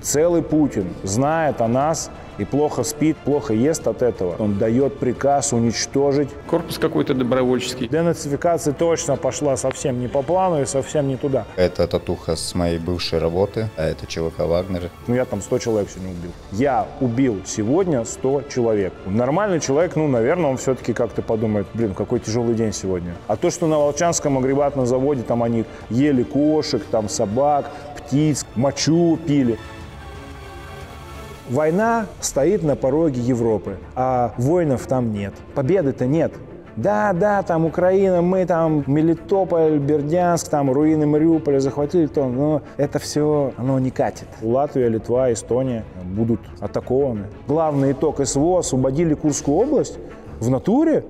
Целый Путин знает о нас и плохо спит, плохо ест от этого. Он дает приказ уничтожить. Корпус какой-то добровольческий. Денацификация точно пошла совсем не по плану и совсем не туда. Это татуха с моей бывшей работы, а это ЧВК «Вагнер». Ну, я там 100 человек сегодня убил. Я убил сегодня 100 человек. Нормальный человек, ну, наверное, он все-таки как-то подумает, блин, какой тяжелый день сегодня. А то, что на Волчанском агрегатном заводе там они ели кошек, там собак, птиц, мочу пили. Война стоит на пороге Европы, а воинов там нет. Победы-то нет. Да, там Украина, мы там Мелитополь, Бердянск, там руины Мариуполя захватили, но это все, оно не катит. Латвия, Литва, Эстония будут атакованы. Главный итог СВО: освободили Курскую область в натуре.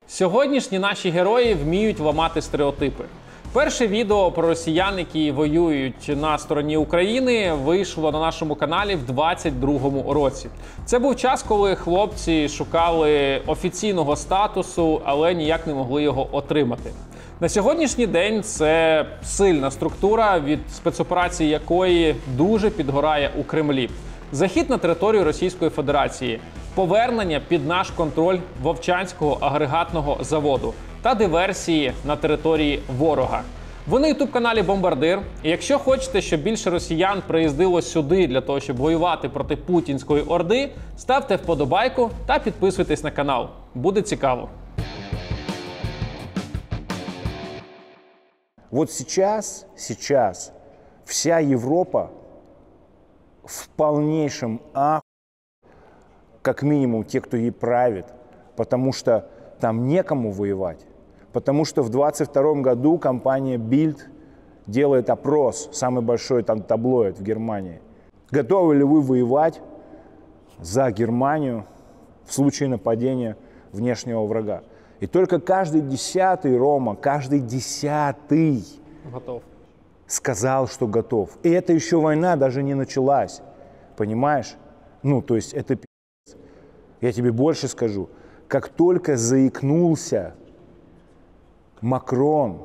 Сьогоднішні наші герої вміють ламати стереотипи. Перше відео про росіян, які воюють на стороні України, вийшло на нашому каналі в 2022 році. Це був час, коли хлопці шукали офіційного статусу, але ніяк не могли його отримати. На сьогоднішній день це сильна структура, від спецоперації якої дуже підгорає у Кремлі. Захід на територію Російської Федерації, повернення під наш контроль Вовчанського агрегатного заводу та диверсії на території ворога. Ви на ютуб-каналі Бомбардир. І якщо хочете, щоб більше росіян приїздило сюди для того, щоб воювати проти путінської орди, ставте вподобайку та підписуйтесь на канал. Буде цікаво. Вот сейчас вся Европа в полнейшем ахуе, как минимум те, кто ей правит, потому что там некому воевать. Потому что в 2022 году компания Bild делает опрос, самый большой там таблоид в Германии. Готовы ли вы воевать за Германию в случае нападения внешнего врага? И только каждый десятый, Рома, каждый десятый Готов. сказал, что готов. И это еще война даже не началась, понимаешь? Ну, то есть это пи***ц. Я тебе больше скажу. Как только заикнулся Макрон,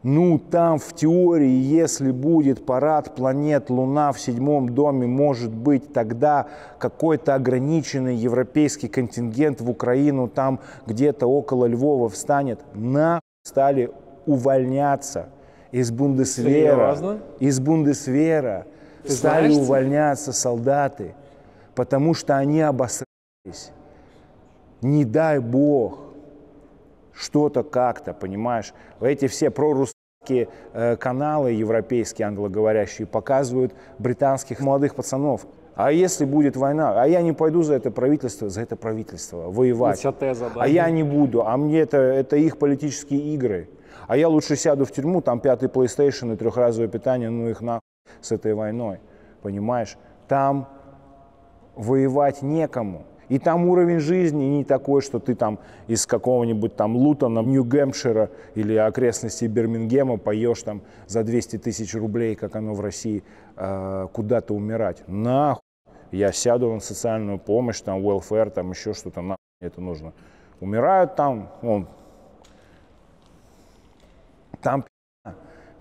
ну там в теории, если будет парад планет Луна в 7-м доме, может быть тогда какой-то ограниченный европейский контингент в Украину там где-то около Львова встанет, нахуй стали увольняться из Бундесвера. Серьезно? Из Бундесвера стали увольняться солдаты, потому что они обосрались. Не дай бог, что-то как-то, понимаешь? Эти все прорусские каналы европейские, англоговорящие, показывают британских молодых пацанов. А если будет война? А я не пойду за это правительство воевать. Теза, да? А я не буду. А мне это их политические игры. А я лучше сяду в тюрьму, там 5-й PlayStation и 3-разовое питание, ну их нахуй с этой войной. Понимаешь? Там воевать некому. И там уровень жизни не такой, что ты там из какого-нибудь там Лутона, Нью-Гэмпшира или окрестностей Бирмингема поешь там за 200 тысяч рублей, как оно в России, куда-то умирать. Нахуй. Я сяду на социальную помощь, там, welfare, там, еще что-то, нахуй это нужно. Умирают там,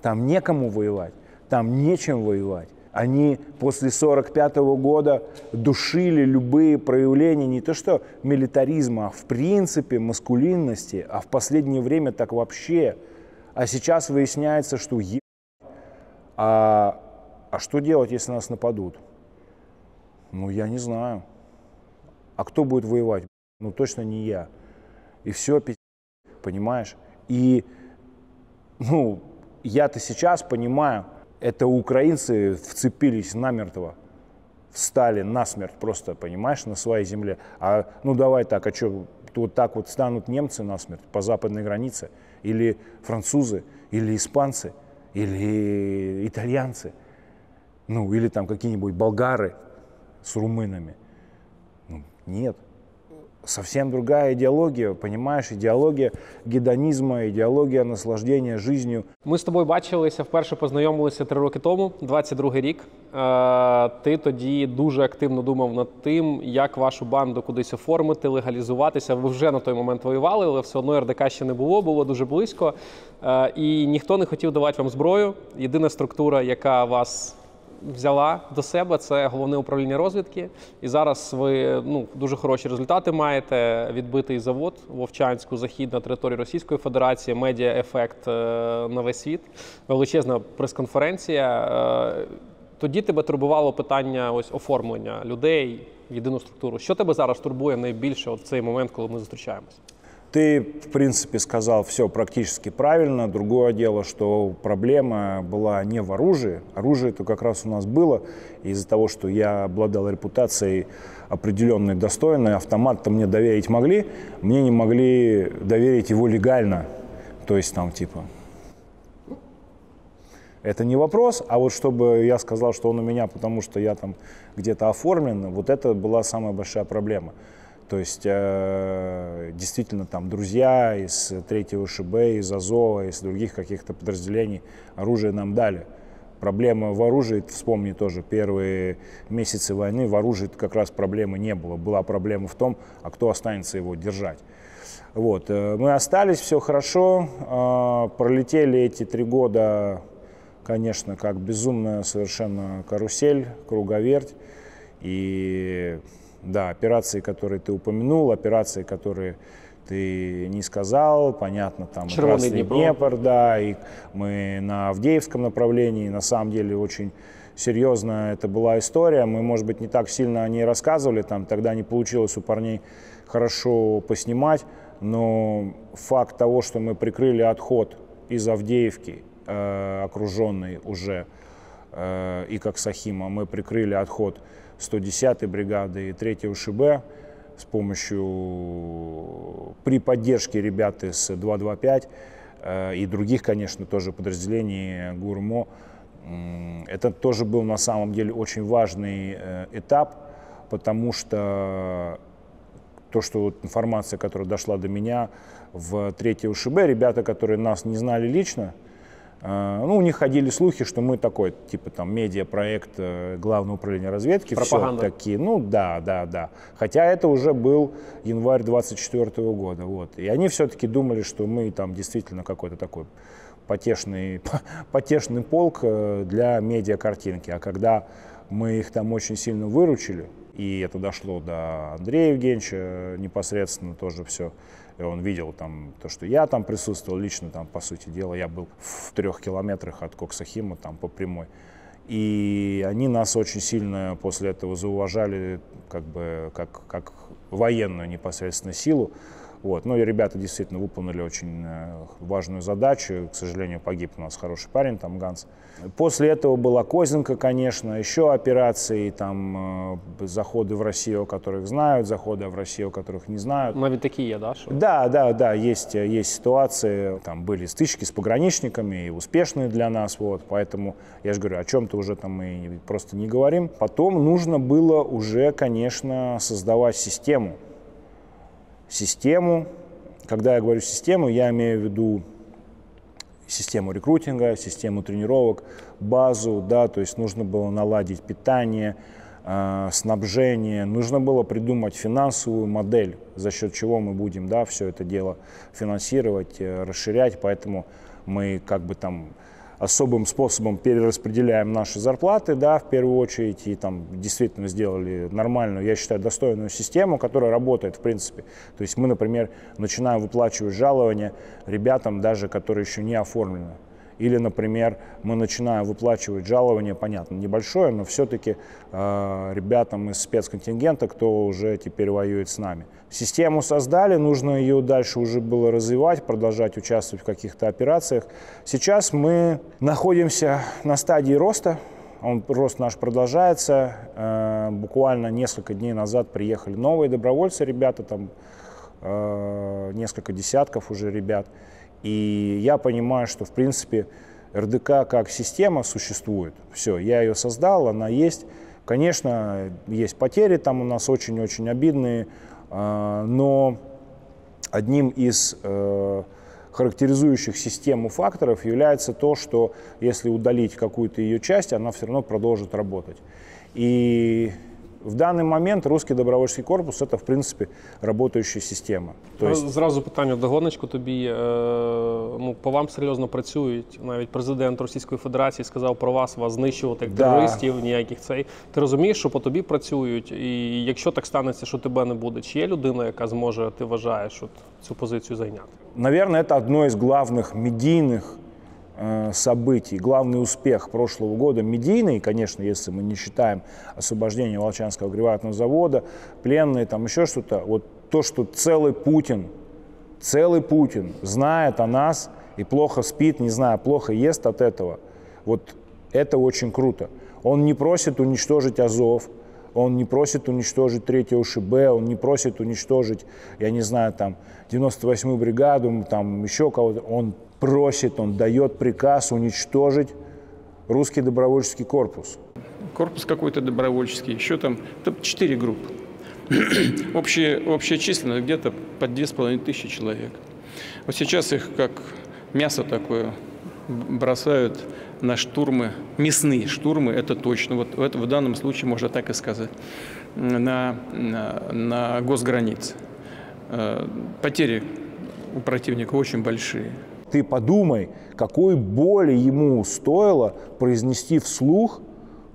там некому воевать, там нечем воевать. Они после 1945 года душили любые проявления не то что милитаризма, а в принципе маскулинности, а в последнее время так вообще. А сейчас выясняется, что а что делать, если нас нападут? Ну, я не знаю. А кто будет воевать? Ну, точно не я. И все, понимаешь? И, ну, я-то сейчас понимаю, это украинцы вцепились намертво, встали насмерть просто, понимаешь, на своей земле. А ну давай так, а что, вот так вот станут немцы насмерть по западной границе? Или французы, или испанцы, или итальянцы? Ну, или там какие-нибудь болгары с румынами? Ну, нет. совсем другая идеология, понимаешь, идеология гедонізму, идеология наслаждения жизнью. Ми з тобою бачилися, вперше познайомилися 3 роки тому, 22-й рік. Ти тоді дуже активно думав над тим, як вашу банду кудись оформити, легалізуватися. Ви вже на той момент воювали, але все одно РДК ще не було дуже близько. І ніхто не хотів давати вам зброю. Єдина структура, яка вас взяла до себе, це Головне управління розвідки. І зараз ви дуже хороші результати маєте. Відбитий завод в Вовчанську, захід на території Російської Федерації, медіа-ефект на весь світ, величезна прес-конференція. Тоді тебе турбувало питання оформлення людей в єдину структуру. Що тебе зараз турбує найбільше в цей момент, коли ми зустрічаємося? Ты, в принципе, сказал все практически правильно. Другое дело, что проблема была не в оружии. Оружие-то как раз у нас было. Из-за того, что я обладал репутацией определенной, достойной, автомат-то мне доверить могли. Мне не могли доверить его легально. То есть там типа... Это не вопрос, а вот чтобы я сказал, что он у меня, потому что я там где-то оформлен, вот это была самая большая проблема. То есть действительно там друзья из 3-го ШБ, из Азова, из других каких-то подразделений оружие нам дали. Проблема в оружии, вспомни тоже, первые месяцы войны в оружии как раз проблемы не было. Была проблема в том, а кто останется его держать. Вот. Мы остались, все хорошо, пролетели эти 3 года, конечно, как безумная совершенно карусель, круговерть. И да, операции, которые ты упомянул, операции, которые ты не сказал, понятно, там Красный Днепр, да, и мы на Авдеевском направлении, на самом деле очень серьезная это была история, мы, может быть, не так сильно о ней рассказывали, там тогда не получилось у парней хорошо поснимать, но факт того, что мы прикрыли отход из Авдеевки, окруженной уже, и как Сахима, мы прикрыли отход 110-й бригады и 3-го ШБ с помощью, при поддержке ребят из 225 и других, конечно, тоже подразделений ГУРМО. Это тоже был на самом деле очень важный этап, потому что то, что вот информация, которая дошла до меня в 3-го ШБ, ребята, которые нас не знали лично, у них ходили слухи, что мы такой, типа там, медиапроект Главного управления разведки. Пропаганда. Все такие, да. Хотя это уже был январь 24-го года. Вот. И они все-таки думали, что мы там действительно какой-то такой потешный полк для медиакартинки. А когда мы их там очень сильно выручили, и это дошло до Андрея Евгеньевича непосредственно тоже все, и он видел там то, что я там присутствовал лично, там, по сути дела, я был в 3 километрах от Коксахима, там, по прямой. И они нас очень сильно после этого зауважали, как бы, как военную непосредственно силу. Вот. Ну и ребята действительно выполнили очень важную задачу. К сожалению, погиб у нас хороший парень, там Ганс. После этого была Козинка, конечно, еще операции, там заходы в Россию, о которых знают, заходы в Россию, о которых не знают. Навіть такі є, да? Що? Да, есть ситуации, там были стычки с пограничниками, и успешные для нас, вот, поэтому, я же говорю, о чем-то уже там мы просто не говорим. Потом нужно было уже, конечно, создавать систему. Когда я говорю систему, я имею в виду систему рекрутинга, систему тренировок, базу, да, то есть нужно было наладить питание, снабжение, нужно было придумать финансовую модель, за счет чего мы будем, да, все это дело финансировать, расширять, поэтому мы как бы там особым способом перераспределяем наши зарплаты, да, в первую очередь, и там действительно сделали нормальную, я считаю, достойную систему, которая работает в принципе. То есть мы, например, начинаем выплачивать жалования ребятам, даже которые еще не оформлены. Или, например, мы начинаем выплачивать жалование, понятно, небольшое, но все-таки ребятам из спецконтингента, кто уже теперь воюет с нами. Систему создали, нужно ее дальше уже было развивать, продолжать участвовать в каких-то операциях. Сейчас мы находимся на стадии роста, рост наш продолжается. Буквально несколько дней назад приехали новые добровольцы, ребята, там несколько десятков уже ребят. И я понимаю, что, в принципе, РДК как система существует. Все, я ее создал, она есть. Конечно, есть потери там у нас очень-очень обидные. Но одним из характеризующих систему факторов является то, что если удалить какую-то ее часть, она все равно продолжит работать. И в даний момент русский добровольчий корпус – это, в принципі, работающая система. Зразу питання вдогоночку тобі. Ну, по вам серйозно працюють. Навіть президент Російської Федерації сказав про вас знищувати як терористів, ніяких цей. Ти розумієш, що по тобі працюють? І якщо так станеться, що тебе не буде, чи є людина, яка зможе, ти вважаєш, цю позицію зайняти? Наверное, это одно из главных медийных событий, главный успех прошлого года, медийный, конечно, если мы не считаем освобождение Волчанского агрегатного завода, пленные, там еще что-то, вот то, что целый Путин знает о нас и плохо спит, не знаю, плохо ест от этого, вот это очень круто. Он не просит уничтожить Азов, он не просит уничтожить 3-ю ШБ, он не просит уничтожить, я не знаю, там, 98-ю бригаду, там, еще кого-то. Он просит, он дает приказ уничтожить русский добровольческий корпус. Корпус какой-то добровольческий, еще там 4 группы. Общая численность где-то под 2500 человек. Вот сейчас их как мясо такое бросают на штурмы, мясные штурмы, это точно, вот в данном случае можно так и сказать, на госгранице. Потери у противника очень большие. Ты подумай, какой боли ему стоило произнести вслух,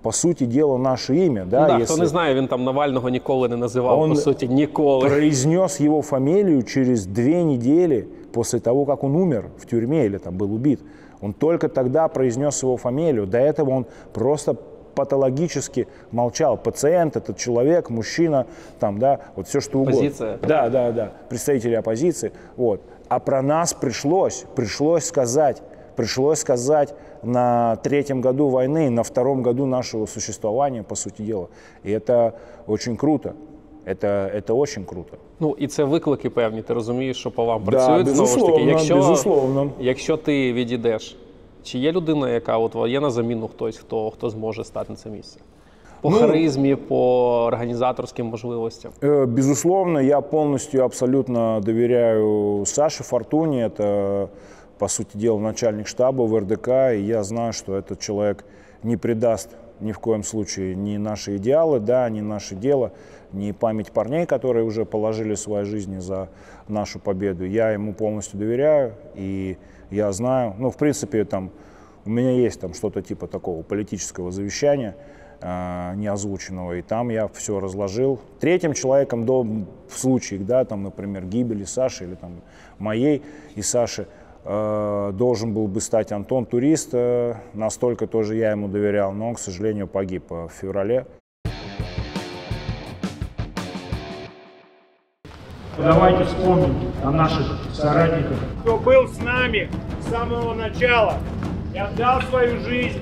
по суті діла, наше ім'я. Да? Да, хто не знає, він там Навального ніколи не називав, по суті, ніколи. Он произнес его фамилию через 2 недели после того, как он умер в тюрьме или там был убит. Он только тогда произнес его фамилию. До этого он просто патологически молчал. Пациент, этот человек, мужчина, там, да, вот все что угодно. Оппозиция. Да, представители оппозиции. Вот. А про нас пришлось сказать на 3-м году войны, на 2-м году нашего существования, по сути дела. И это очень круто. Это очень круто. Ну, і це виклики певні, ти розумієш, що по вам працюють, да, знову ж таки. Безусловно. Якщо ти відійдеш, чи є людина, яка є на заміну хтось, хто зможе стати на це місце? По харизмі, по організаторським можливостям? Безусловно, я полностью, абсолютно доверяю Саше Фортуне. Это, по сути дела, начальник штаба в РДК. И я знаю, что этот человек не предаст ни в коем случае ни наши идеалы, да, ни наше дело, ни память парней, которые уже положили свои жизни за нашу победу. Я ему полностью доверяю, и я знаю, ну, в принципе, там, у меня есть там что-то типа такого политического завещания, неозвученного, и там я все разложил. 3-м человеком в случае, да, там, например, гибели Саши или там моей и Саши, должен был бы стать Антон Турист. Настолько тоже я ему доверял, но он, к сожалению, погиб в феврале. Давайте вспомним о наших соратниках, кто был с нами с самого начала и отдал свою жизнь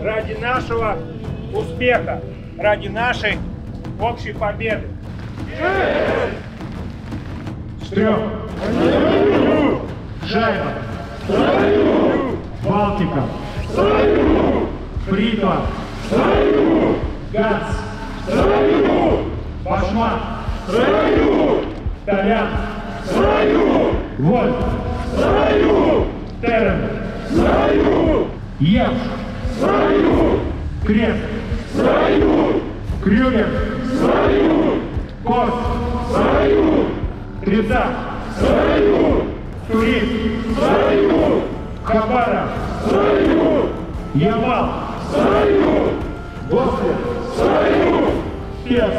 ради нашего успеха, ради нашей общей победы. Стрём, Шайба, Балтика, Бритва, Ганс, Башмак, Толян, Вольф, Терен, Евш, Крест, Крюгер, Кост, Тридцать, Турист, Хабаров, Ямал, Гослер, Пес,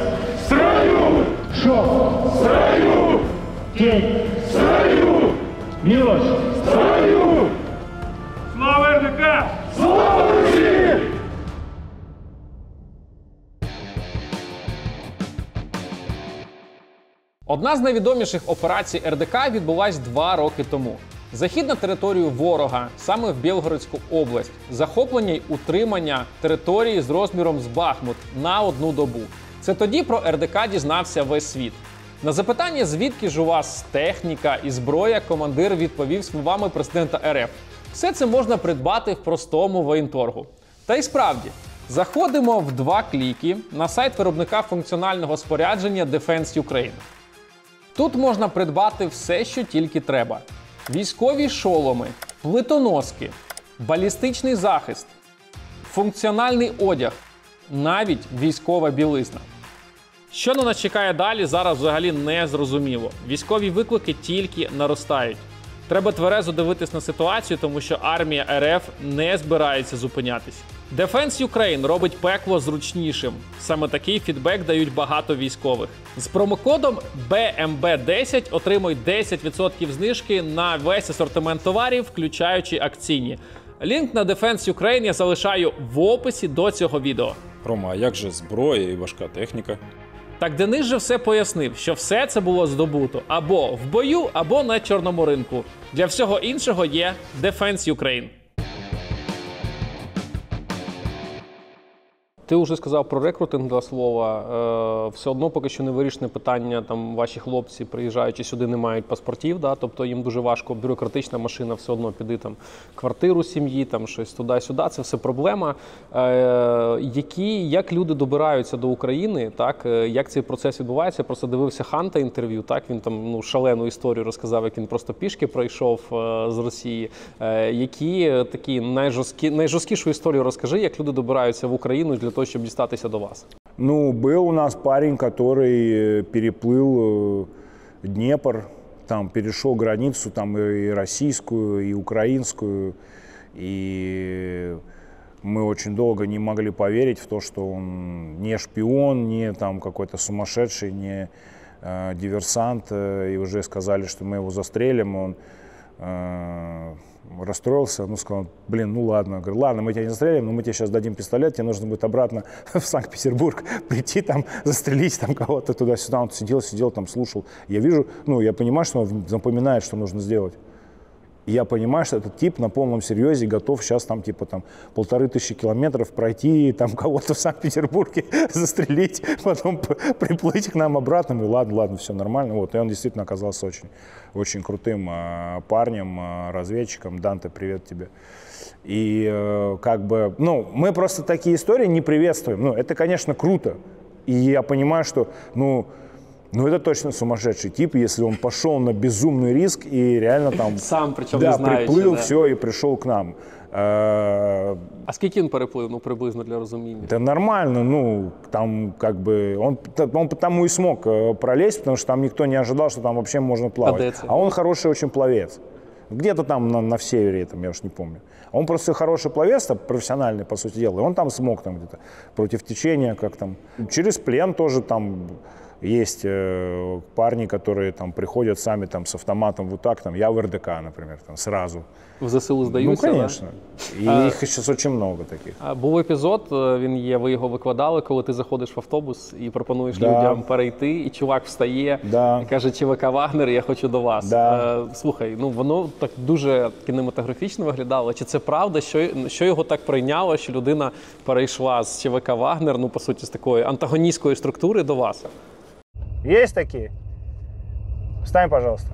Шов, Тень, Милош, Слава РДК! Одна з найвідоміших операцій РДК відбулась 2 роки тому. Захід на територію ворога, саме в Білгородську область, захоплення й утримання території з розміром з Бахмут на 1 добу. Це тоді про РДК дізнався весь світ. На запитання, звідки ж у вас техніка і зброя, командир відповів словами президента РФ. Все це можна придбати в простому воєнторгу. Та й справді, заходимо в 2 кліки на сайт виробника функціонального спорядження Defense Ukraine. Тут можна придбати все, що тільки треба: військові шоломи, плитоноски, балістичний захист, функціональний одяг, навіть військова білизна. Що на нас чекає далі, зараз взагалі не зрозуміло. Військові виклики тільки наростають. Треба тверезо дивитись на ситуацію, тому що армія РФ не збирається зупинятись. Defense Ukraine робить пекло зручнішим. Саме такий фідбек дають багато військових. З промокодом BMB10 отримуй 10% знижки на весь асортимент товарів, включаючи акційні. Лінк на Defense Ukraine я залишаю в описі до цього відео. Рома, а як же зброя і важка техніка? Так Денис же все пояснив, що все це було здобуто або в бою, або на чорному ринку. Для всього іншого є Defense Ukraine. Ти вже сказав про рекрутинг, два слова. Все одно поки що не вирішене питання, там ваші хлопці, приїжджаючи сюди, не мають паспортів, да? Тобто їм дуже важко, бюрократична машина все одно піде там квартиру сім'ї, там щось туди-сюди, це все проблема. Як люди добираються до України, так? Як цей процес відбувається? Я просто дивився Ханта інтерв'ю, так? Він там шалену історію розказав, як він просто пішки пройшов з Росії. Які такі найжорсткішу історію розкажи, як люди добираються в Україну для того, чтобы дістатися до вас? Ну, был у нас парень, который переплыл Днепр, там перешел границу, там и российскую, и украинскую, и мы очень долго не могли поверить в то, что он не шпион, не там какой-то сумасшедший, не диверсант, и уже сказали, что мы его застрелим, он расстроился, сказал, блин, ну ладно. Я говорю, ладно, мы тебя не застрелим, но мы тебе сейчас дадим пистолет, тебе нужно будет обратно в Санкт-Петербург прийти, там, застрелить там кого-то туда-сюда. Он сидел, там, слушал. Я вижу, я понимаю, что он запоминает, что нужно сделать. И я понимаю, что этот тип на полном серьезе готов сейчас там, 1500 километров пройти, там, кого-то в Санкт-Петербурге застрелить, потом приплыть к нам обратно. И ладно, все нормально. Вот. И он действительно оказался очень крутым парнем, разведчиком. Данте, привет тебе. И мы просто такие истории не приветствуем. Это, конечно, круто. И я понимаю, что, это точно сумасшедший тип, если он пошел на безумный риск и реально там сам, причем не знаючи, приплыл, все, и пришел к нам. А скільки він переплив, приблизно для розуміння? Да нормально, там он потому и смог пролезть, потому что там никто не ожидал, что там вообще можно плавать. А он хороший очень пловец. Где-то там на севере, я уж не помню. Он просто хороший пловец, профессиональный, по сути дела. И он там смог там где-то против течения, как там. Через плен тоже там есть парни, которые там приходят сами там с автоматом вот так, там, я в РДК, например, там сразу. В ЗСУ здаються? Ну, конечно. Да? И их сейчас очень много таких. Був епізод, він є, ви його викладали, коли ти заходиш в автобус і пропонуєш людям перейти, і чувак встає і каже, ЧВК «Вагнер, я хочу до вас». Слухай, воно так дуже кінематографічно виглядало. Чи це правда, що його так прийняло, що людина перейшла з ЧВК «Вагнер», по суті, з такої антагоністської структури до вас? Есть такие? Встань, пожалуйста.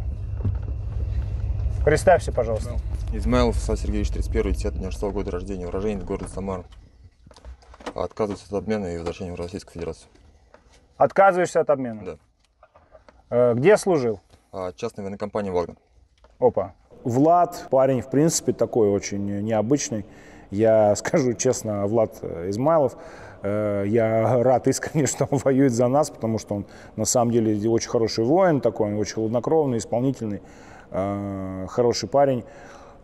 Представься, пожалуйста. Измайлов Исаак Сергеевич, 31.10.96 года рождения, уроженец города Самара. Отказывается от обмена и возвращения в Российскую Федерацию. Отказываешься от обмена? Да. Где служил? Частная военная компания «Вагнер». Опа. Влад, парень, в принципе, такой очень необычный. Я скажу честно, Влад Измайлов, я рад искренне, что он воюет за нас, потому что он на самом деле очень хороший воин, такой, он очень хладнокровный, исполнительный, хороший парень.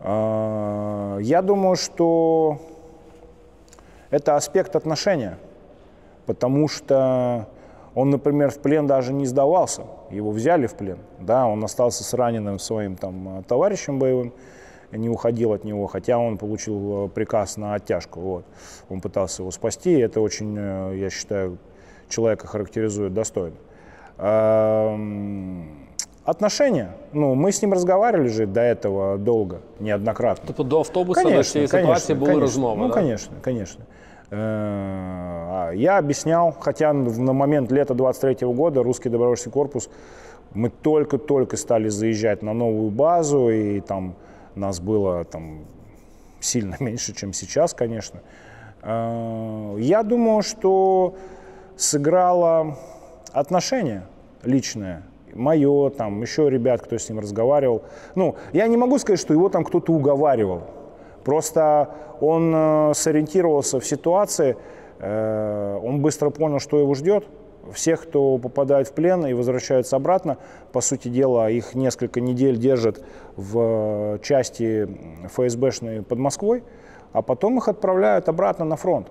Я думаю, что это аспект отношения, потому что он, например, в плен даже не сдавался, его взяли в плен, да, он остался с раненым своим там товарищем боевым, не уходил от него, хотя он получил приказ на оттяжку. Вот. Он пытался его спасти, и это очень, я считаю, человека характеризует достойно. Отношения. Мы с ним разговаривали же до этого долго, неоднократно. Тобто до автобуса до цієї ситуації були розмови? Ну, да? Конечно. Я объяснял, хотя на момент лета 23 года русский добровольческий корпус, мы только-только стали заезжать на новую базу, и там нас было там сильно меньше, чем сейчас, конечно. Я думаю, что сыграло отношение личное. мое, там, еще ребят, кто с ним разговаривал. Ну, я не могу сказать, что его там кто-то уговаривал. Просто он сориентировался в ситуации, он быстро понял, что его ждет. Всех, кто попадает в плен и возвращаются обратно, по сути дела, их несколько недель держат в части ФСБшной под Москвой, а потом их отправляют обратно на фронт.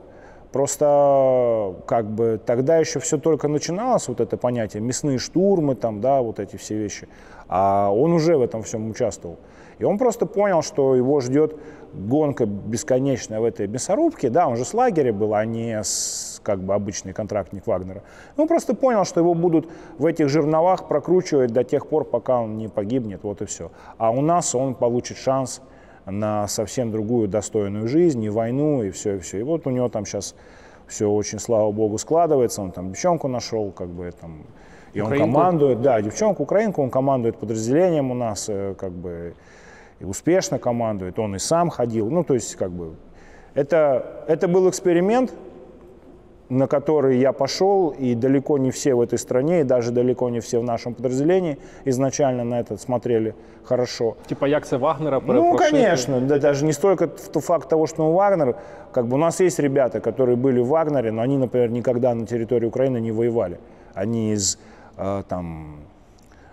Просто как бы тогда еще все только начиналось, вот это понятие, мясные штурмы, там, да, вот эти все вещи. А он уже в этом всем участвовал. И он просто понял, что его ждет гонка бесконечная в этой мясорубке. Да, он же с лагеря был, а не как бы обычный контрактник Вагнера. Он просто понял, что его будут в этих жерновах прокручивать до тех пор, пока он не погибнет, вот и все. А у нас он получит шанс на совсем другую достойную жизнь, и войну, и все, и все. И вот у него там сейчас все очень, слава богу, складывается. Он там девчонку нашел, как бы там, и украинку. Он командует, да, девчонку, украинку, он командует подразделением у нас, как бы, и успешно командует. Он и сам ходил, ну, то есть, как бы, это был эксперимент, на который я пошел, и далеко не все в этой стране, и даже далеко не все в нашем подразделении изначально на это смотрели хорошо. Типа, як це Вагнера перепрошити? Ну, конечно, да, даже не столько факт того, что он Вагнер, как бы у нас есть ребята, которые были в Вагнере, но они, например, никогда на территории Украины не воевали. Они из там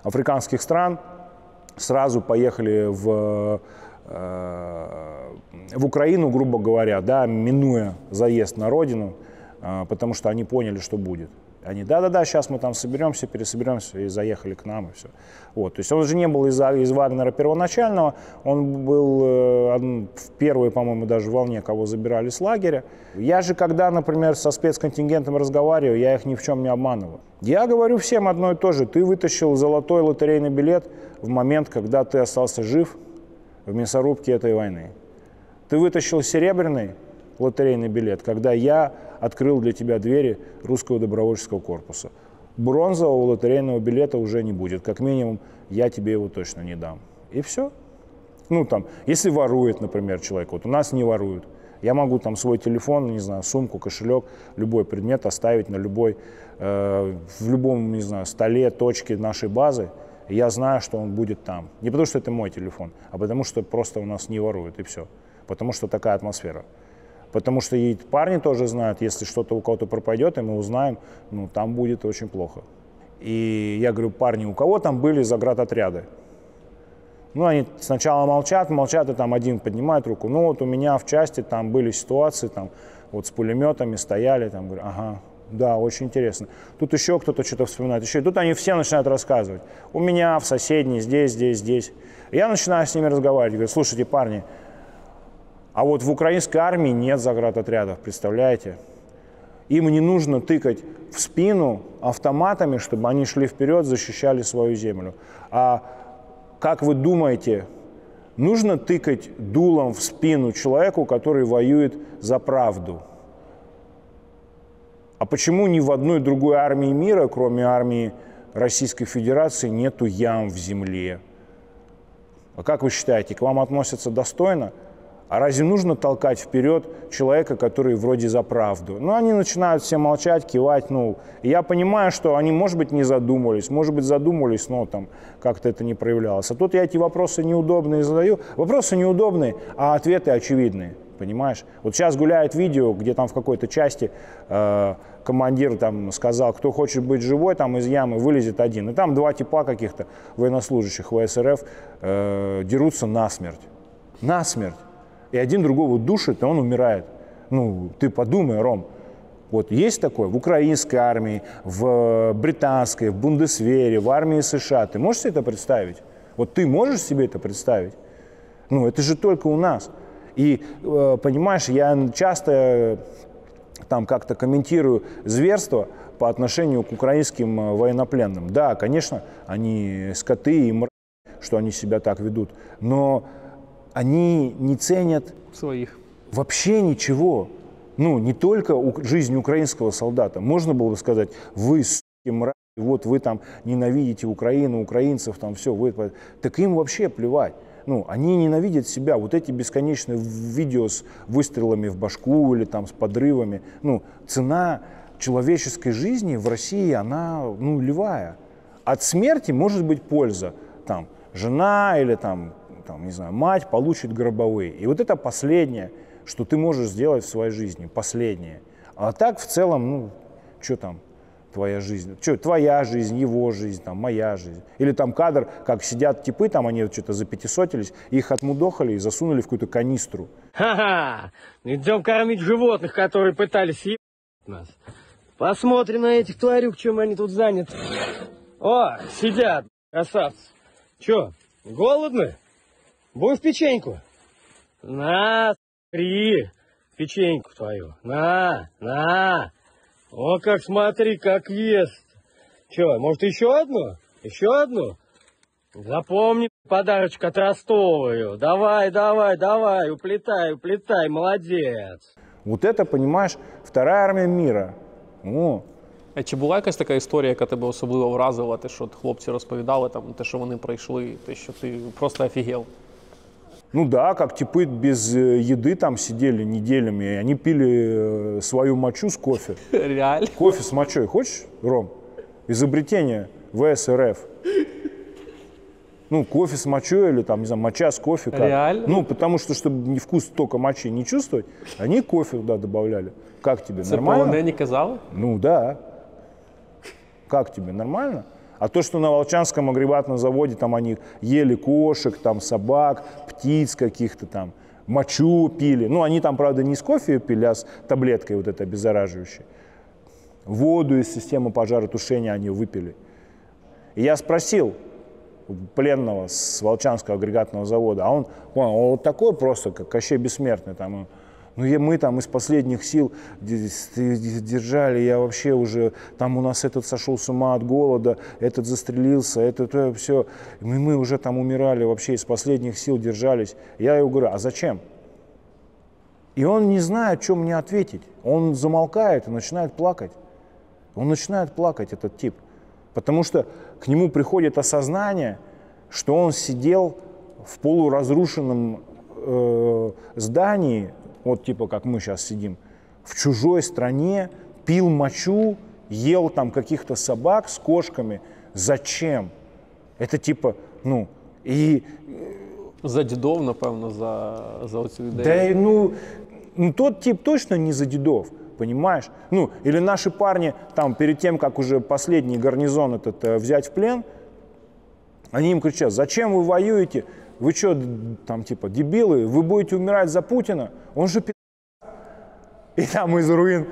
африканских стран сразу поехали в Украину, грубо говоря, да, минуя заезд на родину, потому что они поняли, что будет. Они, да-да-да, сейчас мы там соберемся, пересоберемся, и заехали к нам, и все. Вот. То есть он же не был из Вагнера первоначального, он был в первой, по-моему, даже волне, кого забирали с лагеря. Я же, когда, например, со спецконтингентом разговариваю, я их ни в чем не обманываю. Я говорю всем одно и то же. Ты вытащил золотой лотерейный билет в момент, когда ты остался жив в мясорубке этой войны. Ты вытащил серебряный лотерейный билет, когда я открыл для тебя двери русского добровольческого корпуса. Бронзового лотерейного билета уже не будет. Как минимум, я тебе его точно не дам. И все. Ну, там, если ворует, например, человек, вот у нас не воруют. Я могу там свой телефон, не знаю, сумку, кошелек, любой предмет оставить на любой, в любом, не знаю, столе, точке нашей базы. И я знаю, что он будет там. Не потому, что это мой телефон, а потому, что просто у нас не воруют, и все. Потому что такая атмосфера. Потому что и парни тоже знают, если что-то у кого-то пропадет, и мы узнаем, ну, там будет очень плохо. И я говорю, парни, у кого там были заградотряды? Ну, они сначала молчат, и там один поднимает руку. Ну, вот у меня в части там были ситуации, там, вот с пулеметами стояли, там, говорю, ага, да, очень интересно. Тут еще кто-то что-то вспоминает, еще. И тут они все начинают рассказывать. У меня в соседней, здесь. Я начинаю с ними разговаривать, говорю, слушайте, парни, а вот в украинской армии нет заградотрядов, представляете? Им не нужно тыкать в спину автоматами, чтобы они шли вперед, защищали свою землю. А как вы думаете, нужно тыкать дулом в спину человеку, который воюет за правду? А почему ни в одной другой армии мира, кроме армии Российской Федерации, нету ям в земле? А как вы считаете, к вам относятся достойно? А разве нужно толкать вперед человека, который вроде за правду? Ну, они начинают все молчать, кивать, ну, и я понимаю, что они, может быть, не задумывались, может быть, задумывались, но там как-то это не проявлялось. А тут я эти вопросы неудобные задаю. Вопросы неудобные, а ответы очевидные, понимаешь? Вот сейчас гуляет видео, где там в какой-то части командир там сказал, кто хочет быть живой, там из ямы вылезет один. И там два типа каких-то военнослужащих ВСРФ дерутся насмерть. Насмерть. И один другого душит, и он умирает. Ну, ты подумай, Ром, вот есть такое в украинской армии, в британской, в Бундесвере, в армии США. Ты можешь себе это представить? Вот ты можешь себе это представить? Ну, это же только у нас. И, понимаешь, я часто там как-то комментирую зверство по отношению к украинским военнопленным. Да, конечно, они скоты и мрази, что они себя так ведут, но они не ценят своих вообще ничего. Ну, не только жизнь украинского солдата. Можно было бы сказать, вы, суки, мрази, вот вы там ненавидите Украину, украинцев, там все. Вы... Так им вообще плевать. Ну, они ненавидят себя. Вот эти бесконечные видео с выстрелами в башку или там с подрывами. Ну, цена человеческой жизни в России, она нулевая. от смерти может быть польза. Там жена или там, не знаю, мать получит гробовые. И вот это последнее, что ты можешь сделать в своей жизни, последнее. А так в целом, ну, что там твоя жизнь? Что, твоя жизнь, его жизнь, там, моя жизнь. Или там кадр, как сидят типы, там они что-то запятисотились, их отмудохали и засунули в какую-то канистру. Ха-ха! Идем кормить животных, которые пытались ебать нас. Посмотрим на этих тварюк, чем они тут заняты. О, сидят, красавцы. Че, голодны? Будешь печеньку? На, смотри, печеньку твою. На. О, как смотри, как ест. Че, может еще одну? Еще одну? Запомни подарочек от Ростовую. Давай, уплетай, молодець. Вот это, понимаешь, вторая армия мира. О. А чи була якась така історія, яка тебе особливо вразила, те, що хлопці розповідали, там, те, що вони пройшли, те, що ти просто офігел? Ну да, как типы без еды там сидели неделями, и они пили свою мочу с кофе. Реально? Кофе с мочой. Хочешь, Ром? Изобретение ВС-РФ. Ну, кофе с мочой или там, не знаю, моча с кофе. Как? Реально? Ну, потому что, чтобы вкус только мочи не чувствовать, они кофе туда добавляли. Как тебе, нормально? Це не казали? Ну да. Как тебе, нормально? А то, что на Волчанском агрегатном заводе там они ели кошек, там собак, птиц каких-то там, мочу пили. Ну, они там, правда, не с кофе пили, а с таблеткой вот этой обеззараживающей. Воду из системы пожаротушения они выпили. И я спросил пленного с Волчанского агрегатного завода, а он вот такой просто, как Кощей Бессмертный, там, ну, мы там из последних сил держали, я вообще уже, там у нас этот сошел с ума от голода, этот застрелился, это все. Мы уже там умирали, вообще из последних сил держались. Я ему говорю, а зачем? И он не знает, что мне ответить. Он замолкает и начинает плакать. Он начинает плакать, этот тип. Потому что к нему приходит осознание, что он сидел в полуразрушенном здании, вот типа как мы сейчас сидим, в чужой стране, пил мочу, ел там каких-то собак с кошками. Зачем? Это типа, ну, и... За дедов, напевно, за оцю ідею. Да, ну, тот тип точно не за дедов, понимаешь? Ну, или наши парни там перед тем, как уже последний гарнизон этот взять в плен, они им кричат, зачем вы воюете? Вы что, там, типа, дебилы? Вы будете умирать за Путина? Он же пидорас. И там из руин,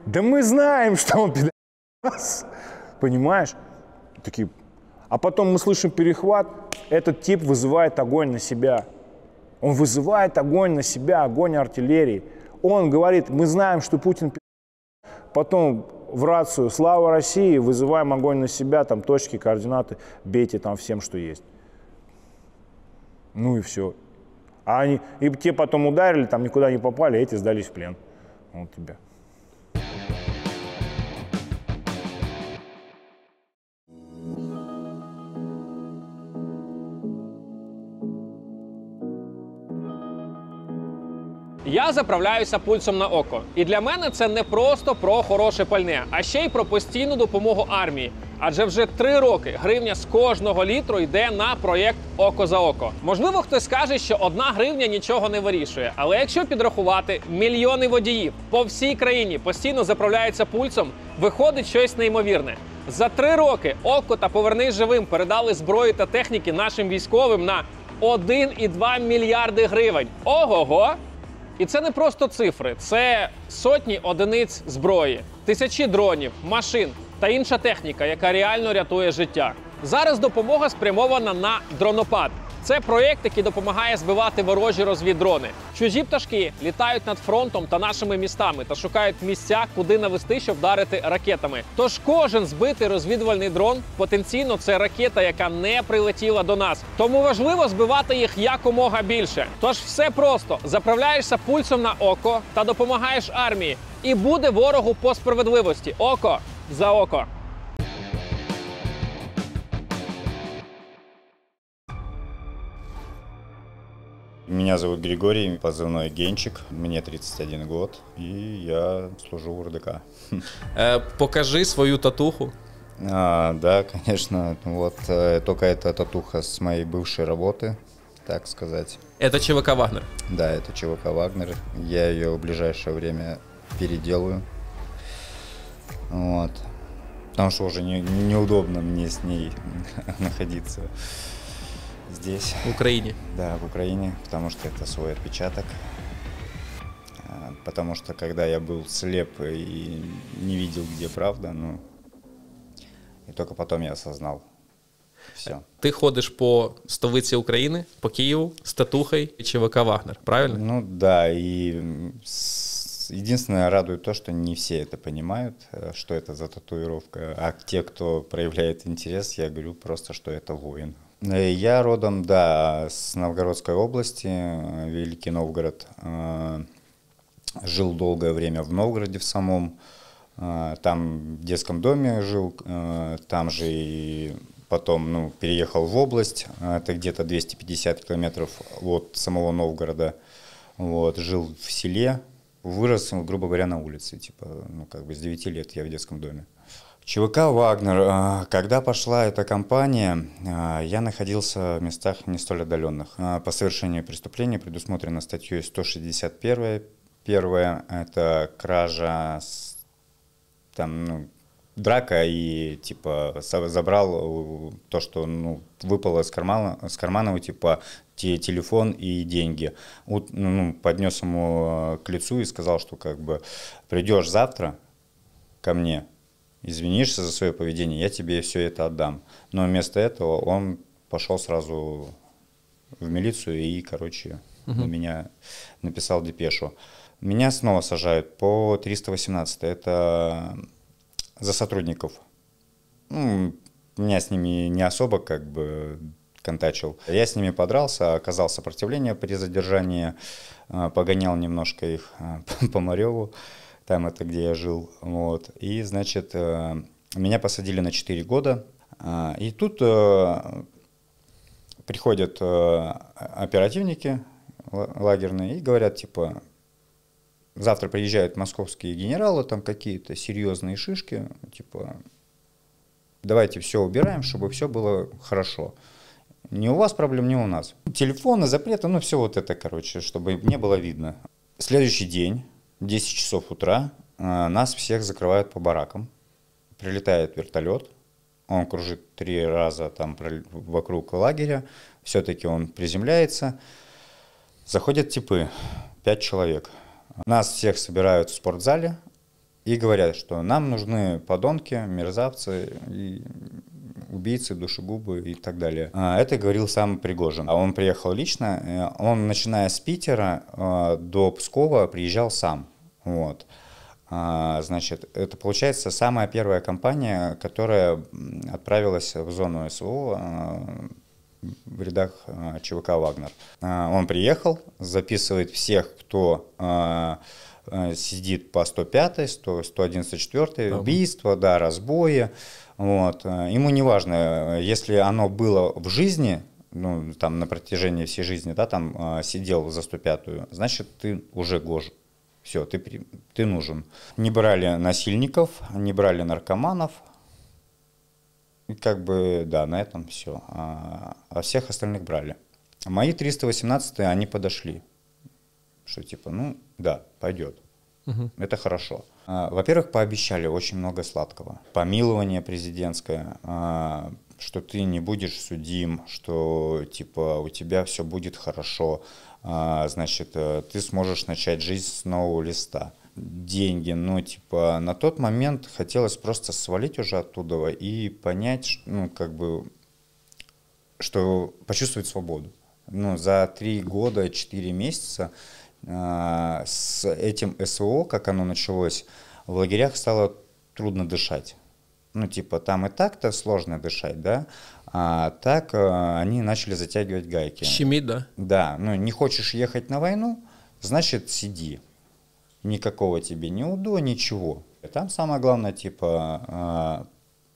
да мы знаем, что он пидорас. Понимаешь? Такие. А потом мы слышим перехват, этот тип вызывает огонь на себя. Он вызывает огонь на себя, огонь артиллерии. Он говорит, мы знаем, что Путин пидорас. Потом в рацию, слава России, вызываем огонь на себя, там точки, координаты, бейте там всем, что есть. Ну и все. А они, и те потом ударили, там никуда не попали, а эти сдались в плен. Вот тебе. Я заправляюся пульсом на око. І для мене це не просто про хороше пальне, а ще й про постійну допомогу армії. Адже вже 3 роки гривня з кожного літру йде на проєкт «Око за око». Можливо, хтось скаже, що 1 гривня нічого не вирішує. Але якщо підрахувати, мільйони водіїв по всій країні постійно заправляються пульсом, виходить щось неймовірне. За 3 роки «Око» та «Повернись живим» передали зброї та техніки нашим військовим на 1,2 мільярди гривень. Ого-го! І це не просто цифри, це сотні одиниць зброї, тисячі дронів, машин та інша техніка, яка реально рятує життя. Зараз допомога спрямована на дронопад. Це проєкт, який допомагає збивати ворожі розвіддрони. Чужі пташки літають над фронтом та нашими містами та шукають місця, куди навести, щоб вдарити ракетами. Тож кожен збитий розвідувальний дрон потенційно це ракета, яка не прилетіла до нас. Тому важливо збивати їх якомога більше. Тож все просто. Заправляєшся пульсом на око та допомагаєш армії. І буде ворогу по справедливості. Око за око. Меня зовут Григорий, позывной Генчик, мне 31 год, и я служу в РДК. Покажи свою татуху. Да, конечно. Вот только это татуха с моей бывшей работы, так сказать. Это ЧВК «Вагнер». Да, это ЧВК «Вагнер». Я ее в ближайшее время переделаю. Вот. Потому что уже неудобно мне с ней находиться здесь. В Украине. Да, в Украине, потому что это свой отпечаток. Потому что когда я был слеп и не видел, где правда, ну, и только потом я осознал все. Ты ходишь по столице Украины, по Киеву, с татухой ЧВК «Вагнер», правильно? Ну да, и единственное радует то, что не все это понимают, что это за татуировка, а те, кто проявляет интерес, я говорю просто, что это воин. Я родом, да, с Новгородской области, Великий Новгород. Жил долгое время в Новгороде в самом, там в детском доме жил, там же и потом, ну, переехал в область, это где-то 250 километров от самого Новгорода, вот, жил в селе, вырос, грубо говоря, на улице, типа, ну, как бы с 9 лет я в детском доме. ЧВК «Вагнер», когда пошла эта кампания, я находился в местах не столь отдаленных. По совершению преступления предусмотрено статьей 161. Первое – это кража, там, ну, драка и, типа, забрал то, что, ну, выпало с кармана, типа, телефон и деньги. Ну, поднес ему к лицу и сказал, что, как бы, придешь завтра ко мне, извинишься за свое поведение, я тебе все это отдам. Но вместо этого он пошел сразу в милицию и, короче, на меня написал депешу. Меня снова сажают по 318, это за сотрудников. Ну, меня с ними не особо как бы контачил. Я с ними подрался, оказал сопротивление при задержании, погонял немножко их по Мареву, там это где я жил. Вот. И, значит, меня посадили на 4 года. И тут приходят оперативники лагерные и говорят, типа, завтра приезжают московские генералы, там какие-то серьезные шишки, типа, давайте все убираем, чтобы все было хорошо. Не у вас проблем, не у нас. Телефоны, запреты, ну все вот это, короче, чтобы не было видно. Следующий день, 10 часов утра, нас всех закрывают по баракам. Прилетает вертолет, он кружит 3 раза там вокруг лагеря, все-таки он приземляется. Заходят типы, 5 человек. Нас всех собирают в спортзале и говорят, что нам нужны подонки, мерзавцы, и убийцы, душегубы и так далее. Это говорил сам Пригожин. Он приехал лично, он, начиная с Питера до Пскова, приезжал сам. Вот. Значит, это получается самая первая компания, которая отправилась в зону СВО в рядах ЧВК «Вагнер». Он приехал, записывает всех, кто сидит по 105, 111, 4, убийства, да, разбои. Вот. Ему не важно, если оно было в жизни, ну, там на протяжении всей жизни, да, там сидел за 105-ю, значит, ты уже гож. Все, ты нужен. Не брали насильников, не брали наркоманов. И как бы, да, на этом все. А всех остальных брали. Мои 318-е, они подошли. Что типа, ну, да, пойдет. Это хорошо. Во-первых, пообещали очень много сладкого. Помилование президентское, что ты не будешь судим, что типа у тебя все будет хорошо. Значит, ты сможешь начать жизнь с нового листа. Деньги, ну, типа, на тот момент хотелось просто свалить уже оттуда и понять, ну, как бы, что почувствовать свободу. Ну, за 3 года, 4 месяца с этим СВО, как оно началось, в лагерях стало трудно дышать. Ну, типа, там и так-то сложно дышать, да, а так они начали затягивать гайки. Щемит, да? Да, ну, не хочешь ехать на войну, значит, сиди. Никакого тебе ни УДО, ничего. Там самое главное, типа,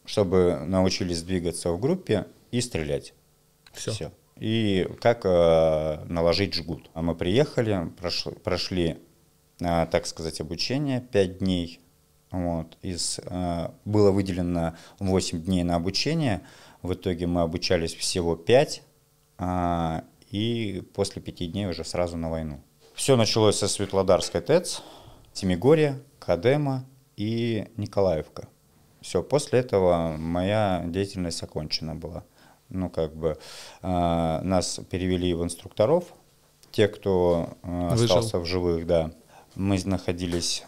чтобы научились двигаться в группе и стрелять. Все. И как наложить жгут. А мы приехали, прошли, так сказать, обучение 5 дней. Вот. Было выделено 8 дней на обучение. В итоге мы обучались всего 5. И после 5 дней уже сразу на войну. Все началось со Светлодарской ТЭЦ, Семигорье, Кадема и Николаевка. Все, после этого моя деятельность окончена была. Нас перевели в инструкторов. Те, кто остался в живых, да. Мы находились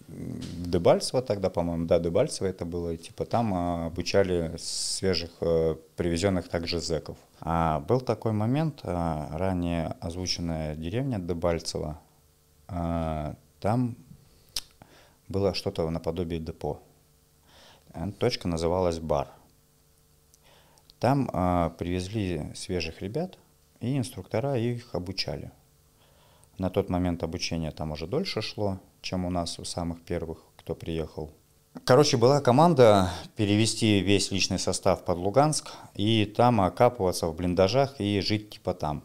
в Дебальцево тогда, по-моему, да, Дебальцево это было, типа там обучали свежих привезенных также зэков. Был такой момент, ранее озвученная деревня Дебальцево, там было что-то наподобие депо. Точка называлась Бар. Там привезли свежих ребят, и инструктора их обучали. На тот момент обучение там уже дольше шло, чем у нас, у самых первых, кто приехал. Короче, была команда перевести весь личный состав под Луганск и там окапываться в блиндажах и жить типа там.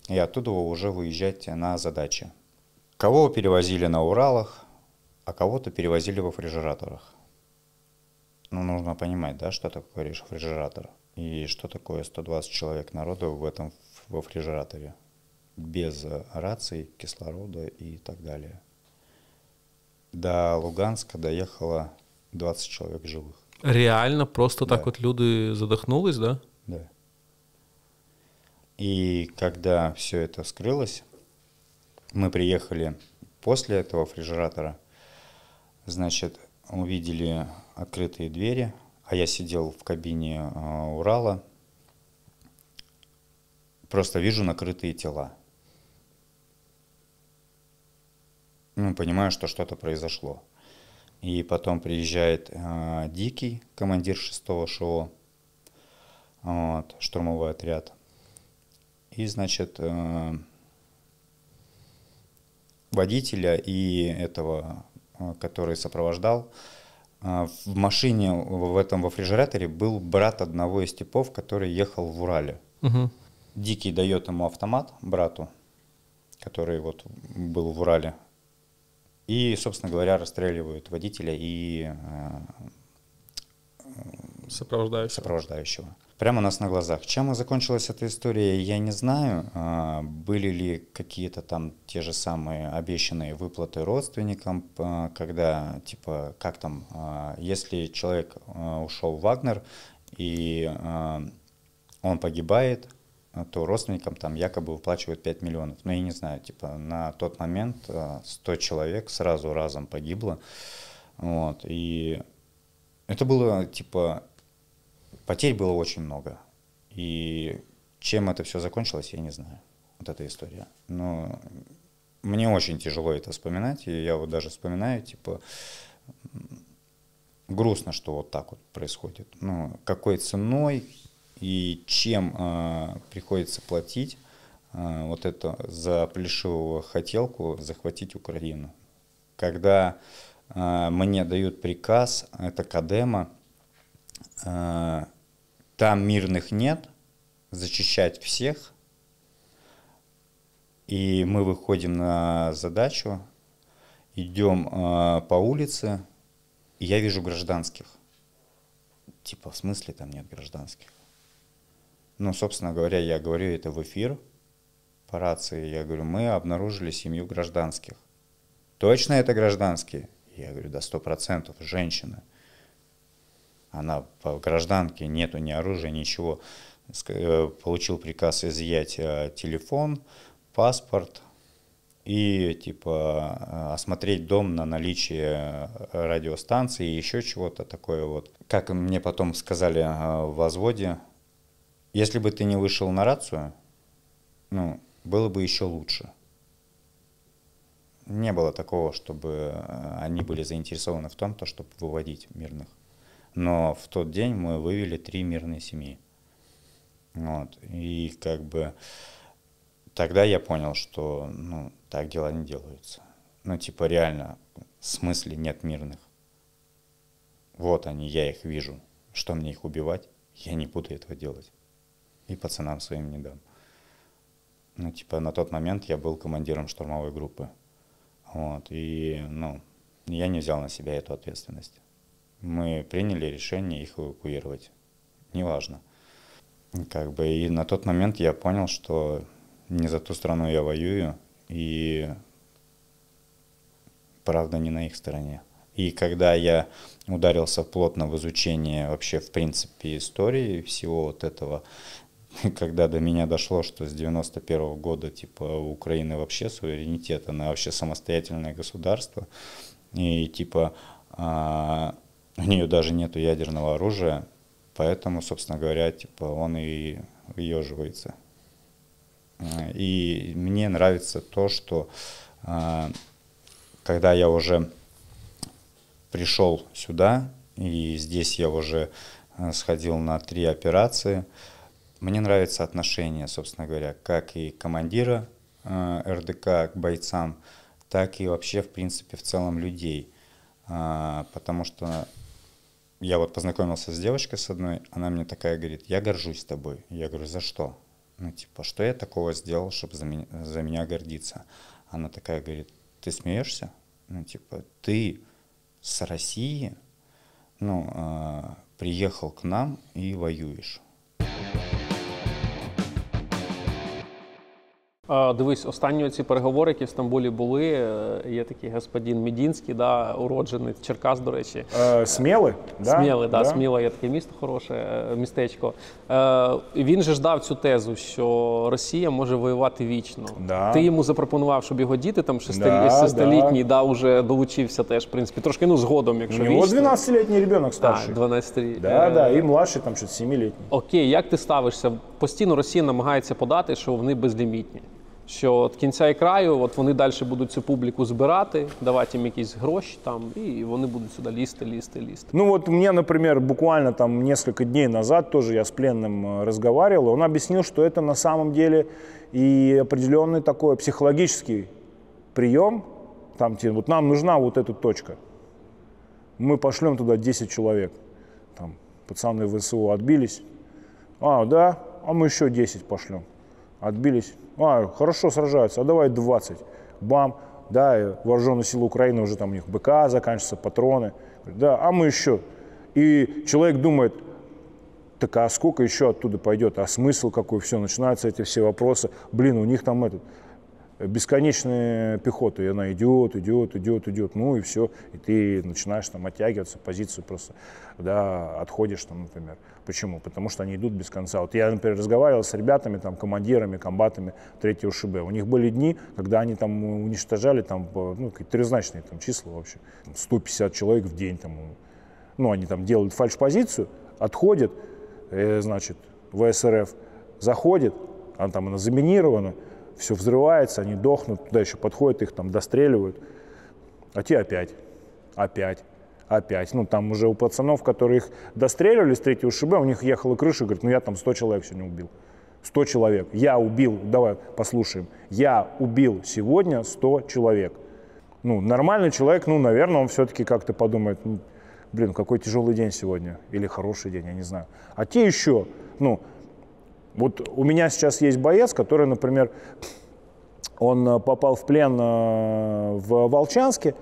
И оттуда уже выезжать на задачи. Кого перевозили на Уралах, а кого-то перевозили во фрижераторах. Нужно понимать, да, что такое рефрижератор и что такое 120 человек народу во фрижераторе. Без раций, кислорода и так далее. До Луганска доехало 20 человек живых. Реально? Просто так вот люди задохнулись, да? Да. И когда все это скрылось, мы приехали после этого фрижератора, значит, увидели открытые двери, а я сидел в кабине Урала, просто вижу накрытые тела. Понимаю, что что-то произошло. И потом приезжает Дикий, командир 6-го ШО, штурмовой отряд. И, значит, водителя и этого, который сопровождал, в машине во фрижераторе был брат одного из типов, который ехал в Урале. Угу. Дикий дает ему автомат, брату, который вот был в Урале. И, собственно говоря, расстреливают водителя и сопровождающего. Прямо у нас на глазах. Чем закончилась эта история, я не знаю. Были ли какие-то там те же самые обещанные выплаты родственникам, когда, типа, как там, если человек ушел в Вагнер и он погибает, то родственникам там якобы выплачивают 5 миллионов. Но я не знаю, типа на тот момент 100 человек сразу разом погибло. Вот. И это было, типа, потерь было очень много. И чем это все закончилось, я не знаю. Вот эта история. Но мне очень тяжело это вспоминать. И я вот даже вспоминаю, типа, грустно, что вот так вот происходит. Какой ценой и чем приходится платить вот это за плешивую хотелку захватить Украину. Когда мне дают приказ, это Кадема, там мирных нет, зачищать всех, и мы выходим на задачу, идем по улице, и я вижу гражданских. Типа, в смысле там нет гражданских? Собственно говоря, я говорю это в эфир по рации. Я говорю, мы обнаружили семью гражданских. Точно это гражданские? Я говорю, да 100%, женщина. Она по гражданке, нету ни оружия, ничего. Получил приказ изъять телефон, паспорт и типа осмотреть дом на наличие радиостанции и еще чего-то такое вот. Как мне потом сказали в возводе, если бы ты не вышел на рацию, было бы еще лучше. Не было такого, чтобы они были заинтересованы в том, чтобы выводить мирных. Но в тот день мы вывели 3 мирные семьи. Вот. И как бы тогда я понял, что так дела не делаются. Типа реально, в смысле нет мирных. Вот они, я их вижу. Что мне их убивать? Я не буду этого делать. И пацанам своим не дам. На тот момент я был командиром штурмовой группы. Вот. И, Я не взял на себя эту ответственность. Мы приняли решение их эвакуировать. Неважно. Как бы и на тот момент я понял, что не за ту страну я воюю, и правда не на их стороне. И когда я ударился плотно в изучение вообще, в принципе, истории всего вот этого, когда до меня дошло, что с 91-го года, типа, у Украины вообще суверенитет, она вообще самостоятельное государство, и, типа, у нее даже нету ядерного оружия, поэтому, собственно говоря, типа, он и выеживается. И мне нравится то, что когда я уже пришел сюда, и здесь я уже сходил на 3 операции, мне нравится отношение, собственно говоря, как и командира РДК к бойцам, так и вообще, в принципе, в целом людей. Потому что я вот познакомился с девочкой с одной, она мне такая говорит: я горжусь тобой. Я говорю: за что? Ну, типа, что я такого сделал, чтобы за меня гордиться? Она такая говорит: ты смеешься? Ну, типа, ты с России, ну, приехал к нам и воюешь. Дивись, останні ці переговори, які в Стамбулі були, є такий господин Медінський, да, уродженець Черкас, до речі. Сміли? Сміли, да, Сміла є таке місто хороше, містечко. Він же ж дав цю тезу, що Росія може воювати вічно. Да. Ти йому запропонував, щоб його діти, там, шестилітній, да, уже долучився теж, в принципі, трошки, ну, згодом, якщо вічно. У него 12-летний ребенок старший. 12-річний. Да, і младший, там, щось 7-літній. Окей, як ти ставишся? Постійно Росія намагається подати, що вони безлімітні. Що от кінця і краю, от вони далі будуть цю публіку збирати, давати їм якісь гроші там, і вони будуть сюди лізти. Ну вот мне, например, буквально там несколько дней назад тоже я с пленным разговаривал, он объяснил, что это на самом деле и определенный такой психологический прием, там, вот нам нужна вот эта точка, мы пошлем туда 10 человек, там, пацаны ВСУ отбились, да, а мы еще 10 пошлем, отбились. Хорошо сражаются, а давай 20. Бам, да, и вооруженные силы Украины уже там у них БК заканчиваются, патроны. Да, а мы еще. И человек думает: так а сколько еще оттуда пойдет, а смысл какой, все, начинаются эти все вопросы. Блин, у них там бесконечная пехота, и она идет, ну и все. И ты начинаешь там оттягиваться, позицию просто, да, отходишь там, например. Почему? Потому что они идут без конца. Вот я, например, разговаривал с ребятами, там, командирами, комбатами 3-го ШБ. У них были дни, когда они там уничтожали там, ну, трехзначные там числа вообще. 150 человек в день. Там, ну, они там делают фальшпозицию, отходят, значит, ВСРФ заходит, она заминирована, все взрывается, они дохнут, туда еще подходят, их там достреливают. А те опять. Ну, там уже у пацанов, которые их достреливали с 3-го ШБ, у них ехала крыша, говорит: ну я там 100 человек сегодня убил. 100 человек. Я убил, давай послушаем. Я убил сегодня 100 человек. Ну, нормальный человек, ну, наверное, он все-таки как-то подумает: ну, блин, какой тяжелый день сегодня. Или хороший день, я не знаю. А те еще, ну, вот у меня сейчас есть боец, который, например, он попал в плен в Волчанске,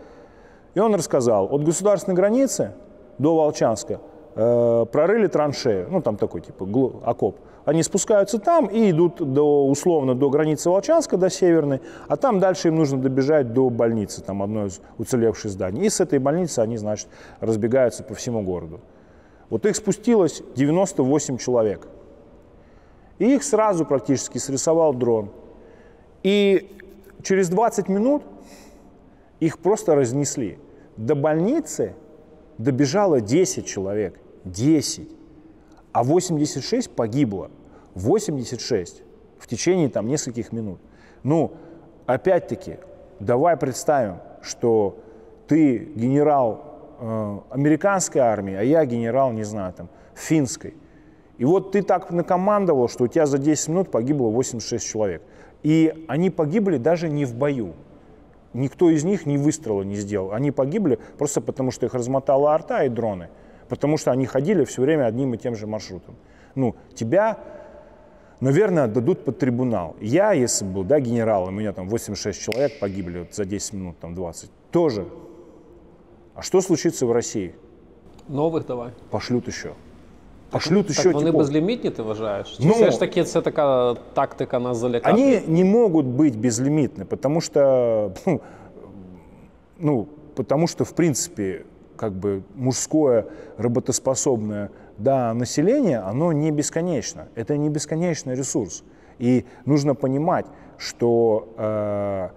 и он рассказал: от государственной границы до Волчанска прорыли траншею, ну там такой типа окоп. Они спускаются там и идут условно до границы Волчанска, до Северной, а там дальше им нужно добежать до больницы, там одной из уцелевших зданий. И с этой больницы они, значит, разбегаются по всему городу. Вот их спустилось 98 человек. И их сразу практически срисовал дрон. И через 20 минут их просто разнесли. До больницы добежало 10 человек. 10. А 86 погибло. 86 в течение там нескольких минут. Ну, опять-таки, давай представим, что ты генерал американской армии, а я генерал, не знаю, там, финской. И вот ты так накомандовал, что у тебя за 10 минут погибло 86 человек. И они погибли даже не в бою. Никто из них ни выстрела не сделал. Они погибли просто потому, что их размотала арта и дроны. Потому что они ходили все время одним и тем же маршрутом. Ну, тебя, наверное, отдадут под трибунал. Я, если был, да, генерал, у меня там 86 человек погибли вот за 10 минут, там 20, тоже А что случится в России? Нових давай. Пошлют еще. Пошлют Так еще вони типов. безлімітні, ти вважаєш? Чи Ну, все ж таки це така тактика нас залякати? Они не могут быть безлимитны, потому что, потому что, в принципе, как бы мужское работоспособное население, оно не бесконечно. Это не бесконечный ресурс. И нужно понимать, что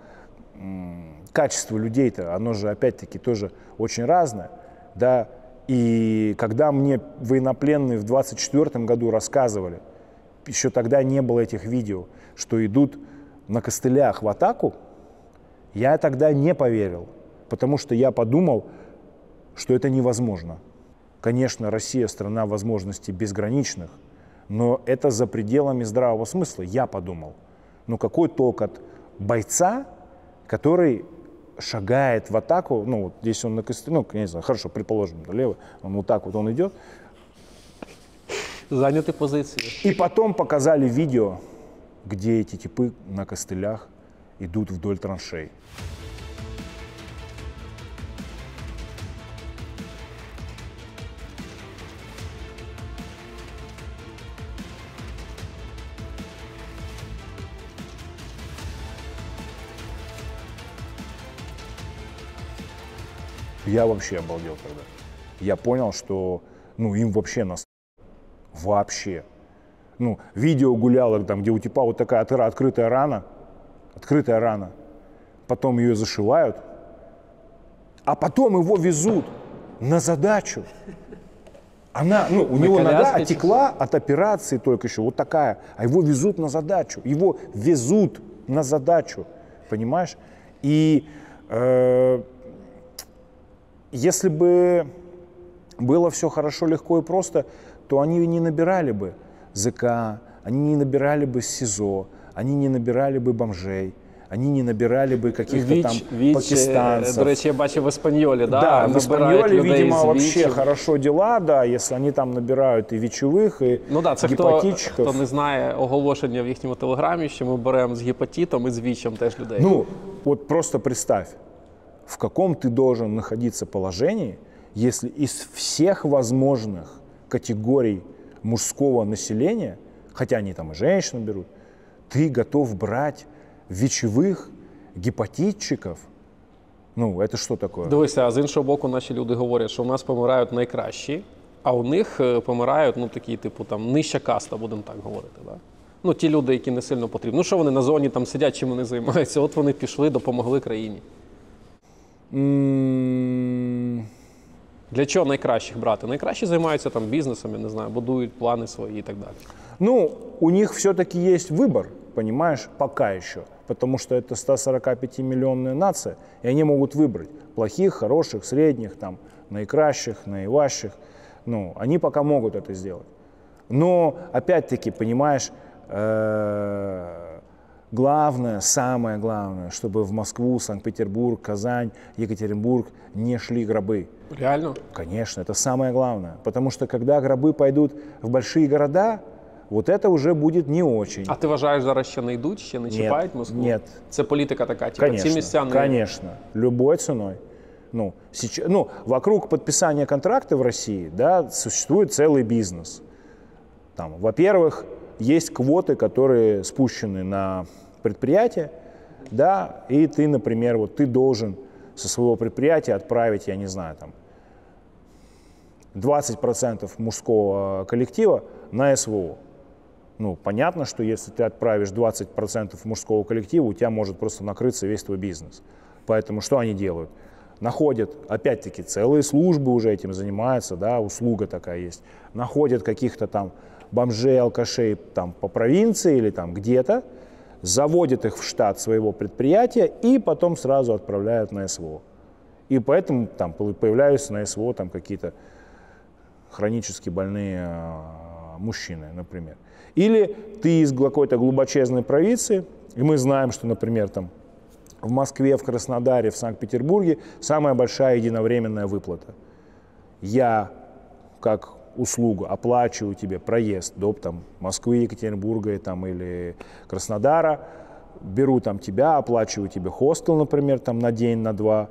качество людей-то, оно же опять-таки тоже очень разное, да. И когда мне военнопленные в 24 году рассказывали, еще тогда не было этих видео, что идут на костылях в атаку, я тогда не поверил, потому что я подумал, что это невозможно. Конечно, Россия страна возможностей безграничных, но это за пределами здравого смысла, я подумал. Ну какой толк от бойца, который шагает в атаку, ну вот здесь он на костыле, ну не знаю, хорошо, предположим, левый, он вот так вот он идет. Заняты позиции. И потом показали видео, где эти типы на костылях идут вдоль траншей. Я вообще обалдел тогда. Я понял, что им вообще нас вообще. Видео гуляло там, где у типа вот такая открытая рана, потом ее зашивают, а потом его везут на задачу. Она, у него нога отекла от операции только еще, вот такая, а его везут на задачу, понимаешь? И если бы было все хорошо, легко и просто, то они не набирали бы ЗК, они не набирали бы СИЗО, они не набирали бы бомжей, они не набирали бы каких-то там пакистанцев. До речі, я бачив в Еспаньолі, да, в Еспаньолі, видимо, вообще хорошо дела, да, если они там набирають і вічових, і гепатитчиків. Хто не знає оголошення в їхньому телеграмі, що ми беремо з гепатитом і з вічем теж людей. Вот просто представь, в каком ты должен находиться положении, если из всех возможных категорий мужского населения, хотя они там и женщин берут, ты готов брать вічових, гепатитчиків? Это що таке? Дивися, а з іншого боку, наші люди говорять, що у нас помирають найкращі, а у них помирають, такі, типу, там, нижча каста, будемо так говорити, да? Ті люди, які не сильно потрібні. Що вони на зоні там сидять, чим вони займаються? От вони пішли, допомогли країні. Для чого найкращих брати? Найкращі займаються там бізнесом, я не знаю, будують плани свої і так далі. У них все-таки есть выбор, понимаешь, пока еще. Потому что это 145-миллионная нация, и они могут выбрать плохих, хороших, средних, там, наикращих, наиващих. Они пока могут это сделать. Но, опять-таки, понимаешь, главное, самое главное, чтобы в Москву, Санкт-Петербург, Казань, Екатеринбург не шли гробы. Реально? Конечно, это самое главное. Потому что когда гробы пойдут в большие города, вот это уже будет не очень. А ти вважаєш, зараз ще не йдуть, ще не чіпають Москву? Нет. Це політика така, типу, Конечно, ці місця не... Конечно, любой ценой. Вокруг подписания контракта в России, да, существует целый бизнес. Там, во-первых, есть квоты, которые спущены на предприятие, да, и ты, например, вот ты должен со своего предприятия отправить, я не знаю, там, 20% мужского коллектива на СВО. Понятно, что если ты отправишь 20% мужского коллектива, у тебя может просто накрыться весь твой бизнес. Поэтому что они делают? Находят, опять-таки, целые службы уже этим занимаются, да, услуга такая есть. Находят каких-то там бомжей, алкашей там по провинции или там где-то, заводят их в штат своего предприятия и потом сразу отправляют на СВО. И поэтому там появляются на СВО там какие-то хронически больные мужчины, например. Или ты из какой-то глубочезной провинции, и мы знаем, что, например, там в Москве, в Краснодаре, в Санкт-Петербурге самая большая единовременная выплата. Я, как услугу, оплачиваю тебе проезд до там, Москвы, Екатеринбурга там, или Краснодара, беру там тебя, оплачиваю тебе хостел, например, там, на день, на два,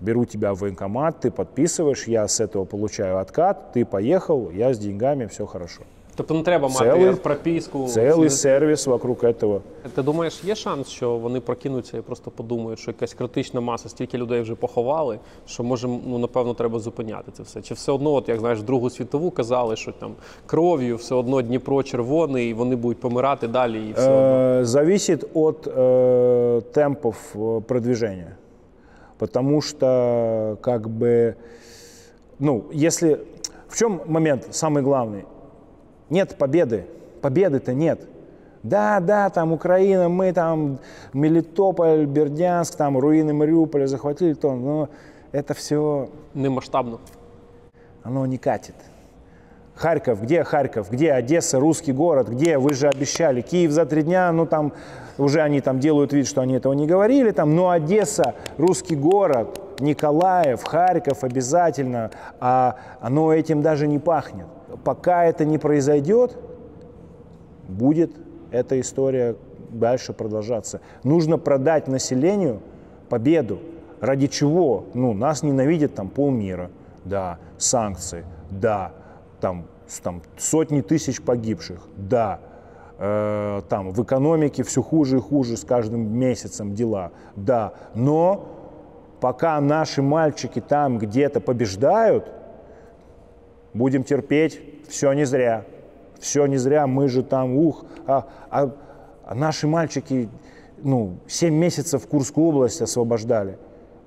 Беру тебя в военкомат, ты подписываешь, я с этого получаю откат, ты поехал, я с деньгами, все хорошо. Тобто не треба мати прописку? Цілий сервіс вокруг этого. Ти думаєш, є шанс, що вони прокинуться і просто подумають, що якась критична маса, стільки людей вже поховали, що може, ну, напевно, треба зупиняти це все? Чи все одно, от, як знаєш, в Другу світову казали, що там кров'ю все одно Дніпро червоний, і вони будуть помирати далі і все одно? Зависит от темпов продвижения. Потому что, как бы, ну, если... В чем момент самый главный? Нет победы. Победы-то нет. Да, там Украина, мы там Мелитополь, Бердянск, там руины Мариуполя захватили, но это все... Не масштабно. Оно не катит. Харьков, где Одесса, русский город, где? Вы же обещали. Киев за 3 дня, ну там уже они там делают вид, что они этого не говорили, там, но Одесса, русский город, Николаев, Харьков обязательно, а оно этим даже не пахнет. Пока это не произойдет, будет эта история дальше продолжаться. Нужно продать населению победу. Ради чего? Ну, нас ненавидит там полмира, да, санкции, да, там сотни тысяч погибших, да, там в экономике все хуже и хуже с каждым месяцем дела, да, но пока наши мальчики там где-то побеждают, будем терпеть, все не зря, мы же там, а наши мальчики, ну, 7 месяцев Курскую область освобождали.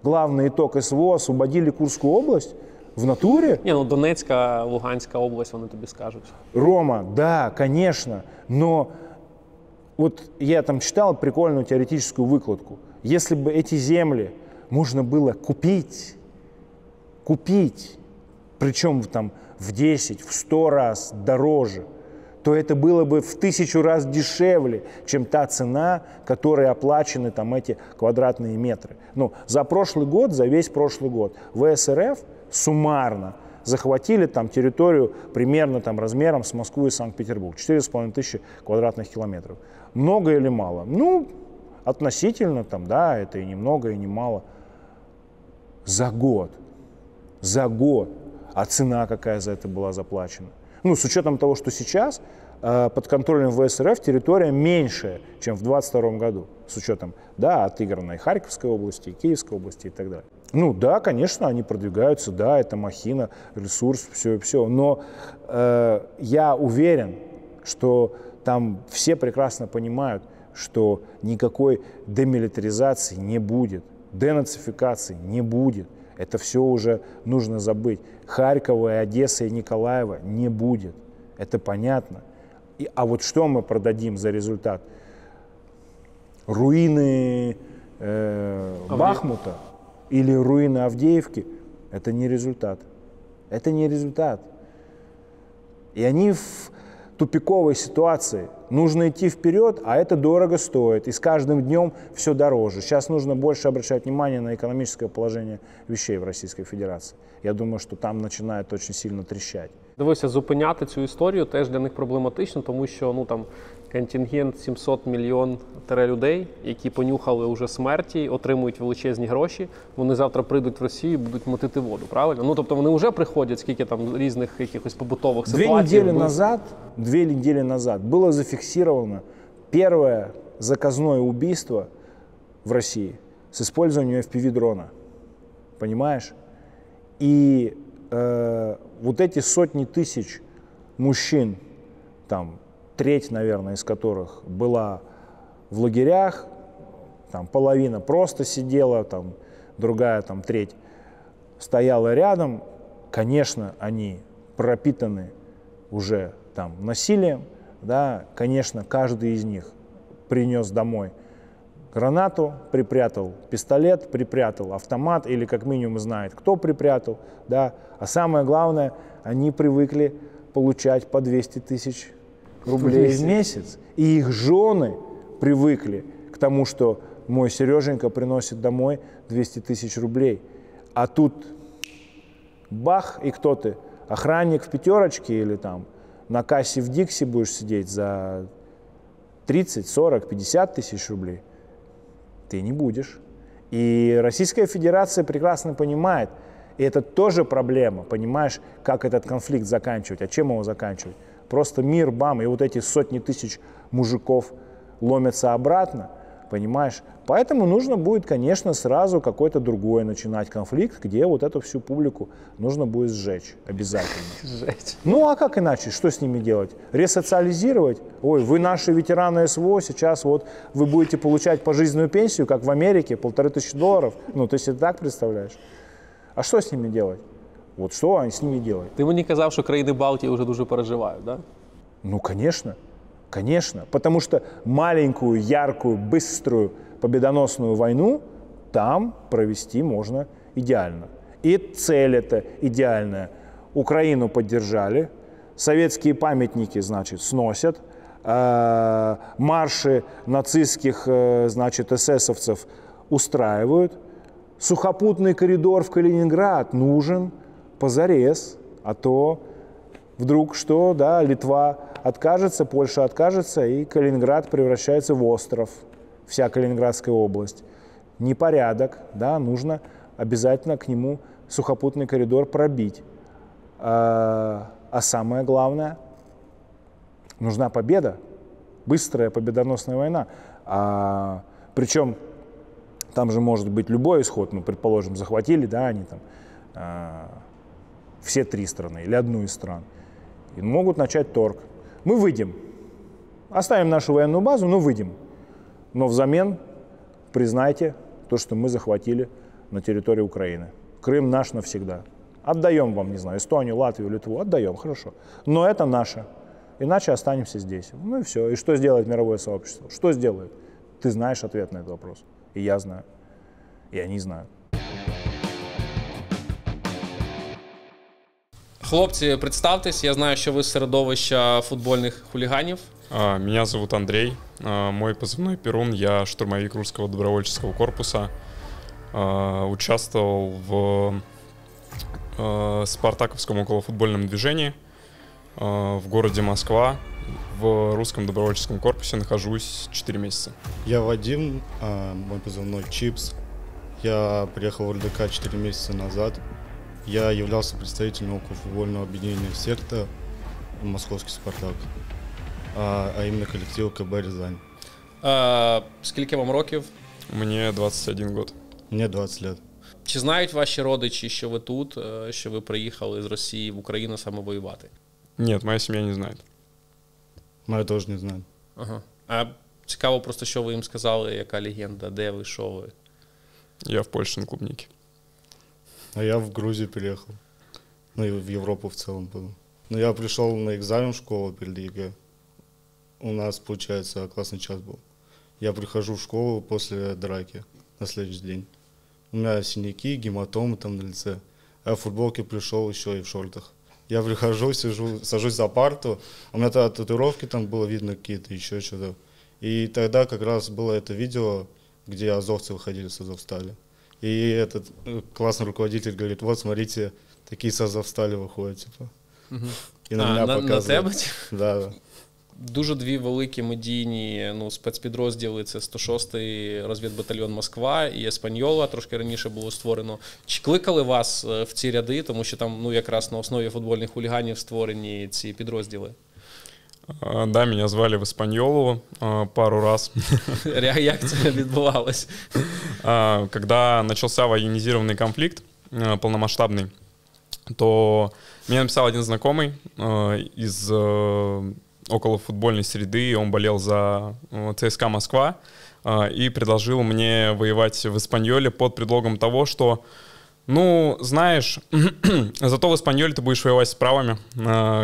Главный итог СВО, освободили Курскую область в натуре. Ні, ну Донецька, Луганська область, вони тобі скажуть. Рома, да, конечно, но вот я там читал прикольную теоретическую выкладку. Если бы эти земли можно было купить, причем там в 10, в 100 раз дороже, то это было бы в 1000 раз дешевле, чем та цена, которой оплачены там эти квадратные метры. Ну, за прошлый год, за весь прошлый год ВСРФ суммарно захватили там территорию примерно там размером с Москву и Санкт-Петербург. 4500 квадратных километров. Много или мало? Ну, относительно там, да, это и не много, и не мало. За год. А цена какая за это была заплачена? Ну, с учетом того, что сейчас под контролем ВСРФ территория меньшая, чем в 2022 году. С учетом, да, отыгранной Харьковской области, Киевской области и так далее. Ну, да, конечно, они продвигаются, да, это махина, ресурс, все. Но я уверен, что там все прекрасно понимают, что никакой демилитаризации не будет, денацификации не будет. Это все уже нужно забыть. Харькова, и Одесса и Николаева не будет. Это понятно. А вот что мы продадим за результат? Руины Бахмута или руины Авдеевки? Это не результат. Это не результат. И они в тупиковой ситуации. Нужно идти вперед, а это дорого стоит. И с каждым днем все дороже. Сейчас нужно больше обращать внимание на экономическое положение вещей в Российской Федерации. Я думаю, что там начинает очень сильно трещать. Дивися, зупиняти цю історію теж для них проблематично, тому що, ну, там, контингент 700 мільйон людей, які понюхали уже смерті, отримують величезні гроші, вони завтра прийдуть в Росію і будуть мотити воду, правильно? Ну, тобто вони вже приходять, скільки там різних якихось побутових ситуацій. 2 недели назад было зафиксировано первое заказное убийство в России с использованием FPV-дрона. Понимаешь? И вот эти сотни тысяч мужчин, там, треть, наверное, из которых была в лагерях, там, половина просто сидела, там, другая там, треть стояла рядом, конечно, они пропитаны уже там, насилием, да, конечно, каждый из них принес домой гранату, припрятал пистолет, припрятал автомат или как минимум знает, кто припрятал, да. А самое главное, они привыкли получать по 200 тысяч рублей в месяц. И их жены привыкли к тому, что мой Сереженька приносит домой 200 тысяч рублей. А тут бах, и кто ты? Охранник в пятерочке или там на кассе в Дикси будешь сидеть за 30, 40, 50 тысяч рублей? Ты не будешь. И Российская Федерация прекрасно понимает, и это тоже проблема, понимаешь, как этот конфликт заканчивать, а чем его заканчивать. Просто мир, бам, и вот эти сотни тысяч мужиков ломятся обратно, понимаешь. Поэтому нужно будет, конечно, сразу какой-то другой начинать конфликт, где вот эту всю публику нужно будет сжечь обязательно. Сжечь. Ну а как иначе, что с ними делать? Ресоциализировать? Ой, вы наши ветераны СВО, сейчас вот вы будете получать пожизненную пенсию, как в Америке, $1500. Ну, ты себе так представляешь? А что с ними делать? Вот что они с ними делают? Ти мені казав, що країни Балтії вже дуже переживають, да? Ну, конечно, конечно. Потому что маленькую, яркую, быструю, победоносную войну там провести можно идеально. И цель эта идеальная. Украину поддержали, советские памятники, значит, сносят, марши нацистских, значит, эсэсовцев устраивают, сухопутный коридор в Калининград нужен позарез, а то вдруг что, да, Литва откажется, Польша откажется, и Калининград превращается в остров, вся Калининградская область. Непорядок, да, нужно обязательно к нему сухопутный коридор пробить. А самое главное, нужна победа, быстрая победоносная война. Причем там же может быть любой исход, ну, предположим, захватили, да, они там все 3 страны или одну из стран, и могут начать торг. Мы выйдем, оставим нашу военную базу, но выйдем. Но взамен признайте то, что мы захватили на территории Украины. Крым наш навсегда. Отдаем вам, не знаю, Эстонию, Латвию, Литву, отдаем, хорошо. Но это наше. Иначе останемся здесь. Ну и все. И что сделает мировое сообщество? Что сделает? Ты знаешь ответ на этот вопрос. И я знаю. И они знают. Хлопці, представтесь, я знаю, що ви з середовища футбольних хуліганів. Меня зовут Андрей, мой позывной Перун, я штурмовик русского добровольческого корпуса. Участвовал в спартаковском околофутбольном движении в городе Москва. В русском добровольческом корпусе нахожусь 4 месяца. Я Вадим, мой позывной Чипс. Я приехал в РДК 4 месяца назад. Я являлся представителем околофутбольного объединения «Секта» «Московский Спартак», а именно коллектива КБ «Рязань». Скільки вам років? Мне 21 год. Мне 20 лет. Чи знають ваші родичі, що ви тут, що ви приїхали з Росії в Україну саме воювати? Нет, моя семья не знает. Моя тоже не знает. Ага. А цікаво просто, що ви їм сказали, яка легенда, де ви, що ви? Я в Польше на клубнике. А я в Грузию переехал. Ну и в Европу в целом был. Но я пришел на экзамен в школу перед ЕГЭ. У нас, получается, классный час был. Я прихожу в школу после драки на следующий день. У меня синяки, гематомы там на лице. А я в футболке пришел еще и в шортах. Я прихожу, сажусь за парту. У меня тогда татуировки там было видно какие-то, еще что-то. И тогда как раз было это видео, где азовцы выходили с Азовстали. И этот классный руководитель говорит: вот, смотрите, такие с Азовстали выходят, типа. И на меня показывают. На тебе? Да. Дуже дві великі медійні спецпідрозділи – це 106-й розвідбатальйон Москва і Еспаньола, трошки раніше було створено. Чи кликали вас в ці ряди, тому що там якраз на основі футбольних хуліганів створені ці підрозділи? Да, меня звали в Эспаньолу пару раз. Як це відбувалось? Когда начался военизированный конфликт, полномасштабный, то мне написал один знакомый из околофутбольной среды, он болел за ЦСКА Москва и предложил мне воевать в Эспаньоле под предлогом того, что, ну, знаешь, зато в Эспаньоле ты будешь воевать с правыми,